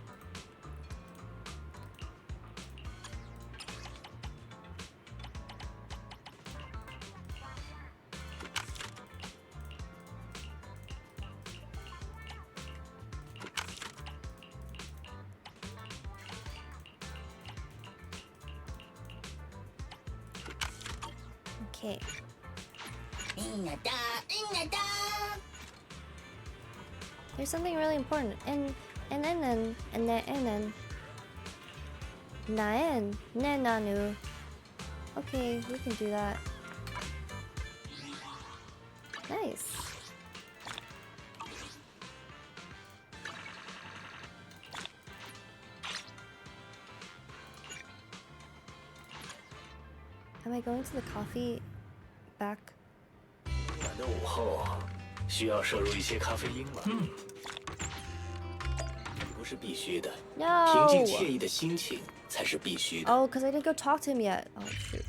Okay. There's something really important. And then naen nenanu. Okay, we can do that. Nice. Am I going to the coffee back? 晚的午后需要摄入一些咖啡因了。不是必须的。No. 平静惬意的心情才是必须的。Oh, because I didn't go talk to him yet. Oh shoot.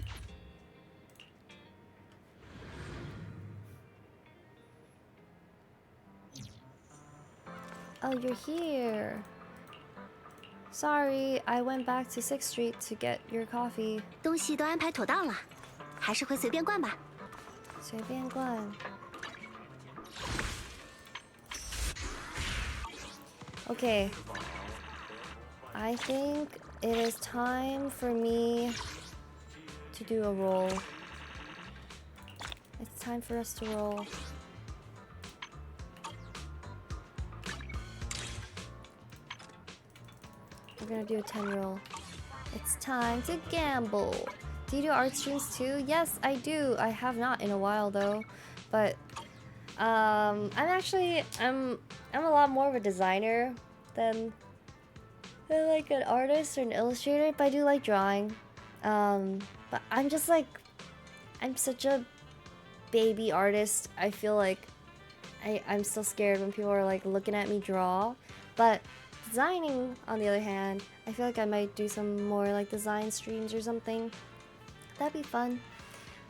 Oh, you're here. Sorry, I went back to 6th Street to get your coffee. 东西都安排妥当了，还是会随便逛吧。随便逛。Okay. I think it is time for me to do a roll. It's time for us to roll. We're gonna do a 10 roll. It's time to gamble. Do you do art streams too? Yes, I do. I have not in a while though, but I'm a lot more of a designer than like an artist or an illustrator, but I do like drawing. But I'm just like, I'm such a baby artist. I feel like I'm still scared when people are like looking at me draw. But designing, on the other hand, I feel like I might do some more like design streams or something. That'd be fun.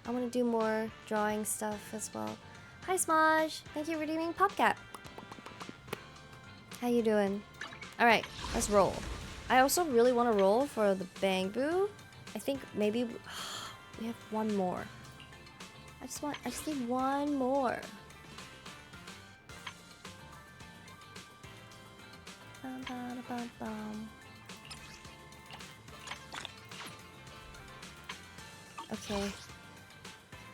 I'm gonna do more drawing stuff as well. Hi Smaj, thank you for redeeming Popcat. How you doing? All right, let's roll. I also really want to roll for the Bangbu. I think maybe we have one more. I just need one more. Bum, bum, bum, bum. Okay.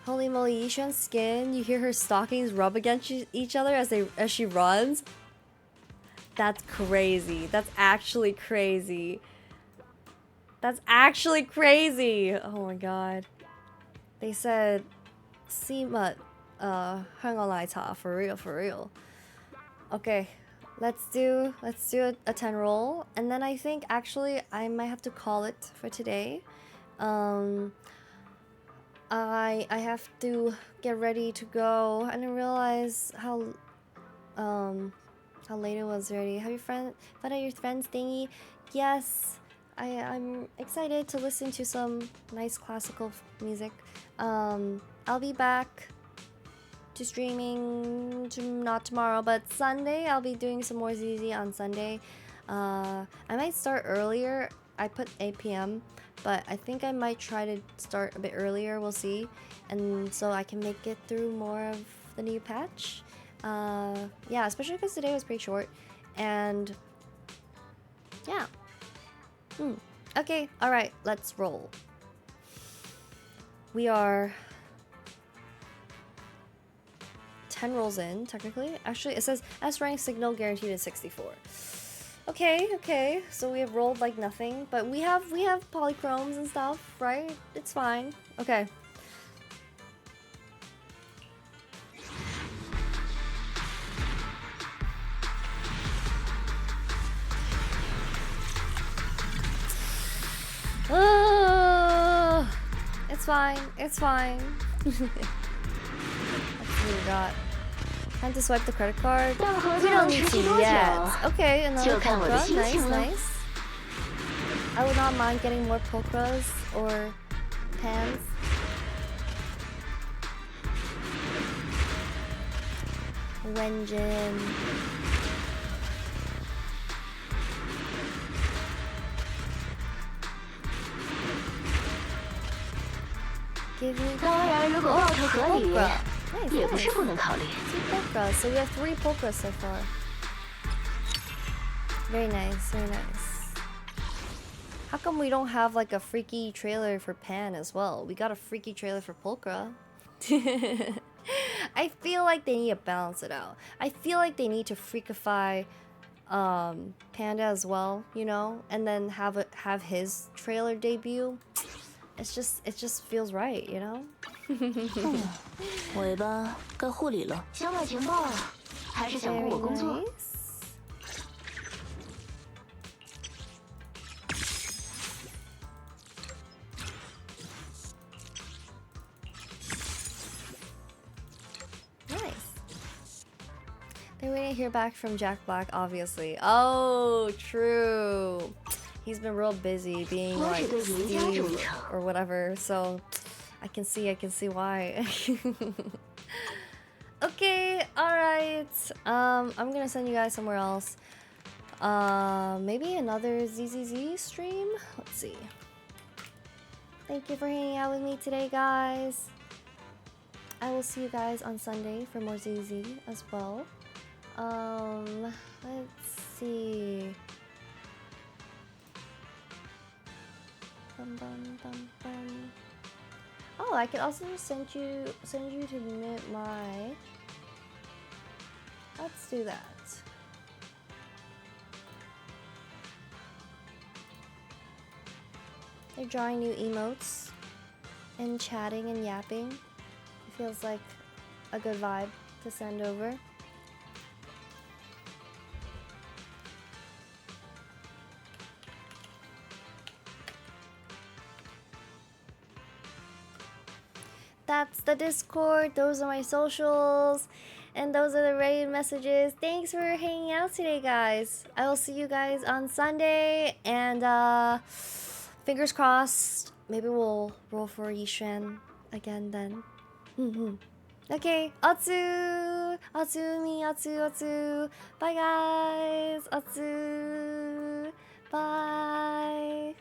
Holy moly, Yishuan's skin. You hear her stockings rub against each other as she runs. That's crazy. That's actually crazy. That's actually crazy. Oh my god. They said, "See what, 香港奶茶 for real, for real." Okay, let's do a 10 roll, and then I think actually I might have to call it for today. I have to get ready to go. I didn't realize how late it was already. Have your friend found out your friend's thingy? Yes, I'm excited to listen to some nice classical music. I'll be back to streaming not tomorrow, but Sunday. I'll be doing some more ZZ on Sunday. I might start earlier. I put 8 p.m. but I think I might try to start a bit earlier. We'll see, and so I can make it through more of the new patch. Yeah, especially because today was pretty short, and yeah. Okay, all right, let's roll. We are 10 rolls in, technically. Actually, it says S rank signal guaranteed at 64. Okay, so we have rolled like nothing, but we have polychromes and stuff, right? It's fine. Okay. It's fine. It's fine. That's what we got. Time to swipe the credit card. We don't need to yet. Okay, another polka. Nice. I would not mind getting more polkas or pans. Wenjin. Give me polka. Nice. Two polkas. So we have 3 polkas so far. Very nice. How come we don't have like a freaky trailer for Pan as well? We got a freaky trailer for Polka. I feel like they need to balance it out. I feel like they need to freakify Panda as well, you know, and then have his trailer debut. It just feels right, you know. 尾巴该护理了。想买情报啊，还是想顾我工作？ They're waiting to hear back from Jack Black, obviously. Oh, true. He's been real busy being like Steve or whatever, so I can see why. Okay, alright. I'm gonna send you guys somewhere else. Maybe another ZZZ stream? Let's see. Thank you for hanging out with me today, guys. I will see you guys on Sunday for more ZZ as well. Let's see. Oh, I could also send you to my. Let's do that. They're drawing new emotes and chatting and yapping. It feels like a good vibe to send over. That's the Discord, those are my socials, and those are the raid messages. Thanks for hanging out today, guys. I will see you guys on Sunday, and fingers crossed, maybe we'll roll for Yishuan again then. Okay, Atsu! Atsu. Bye, guys! Atsu! Bye!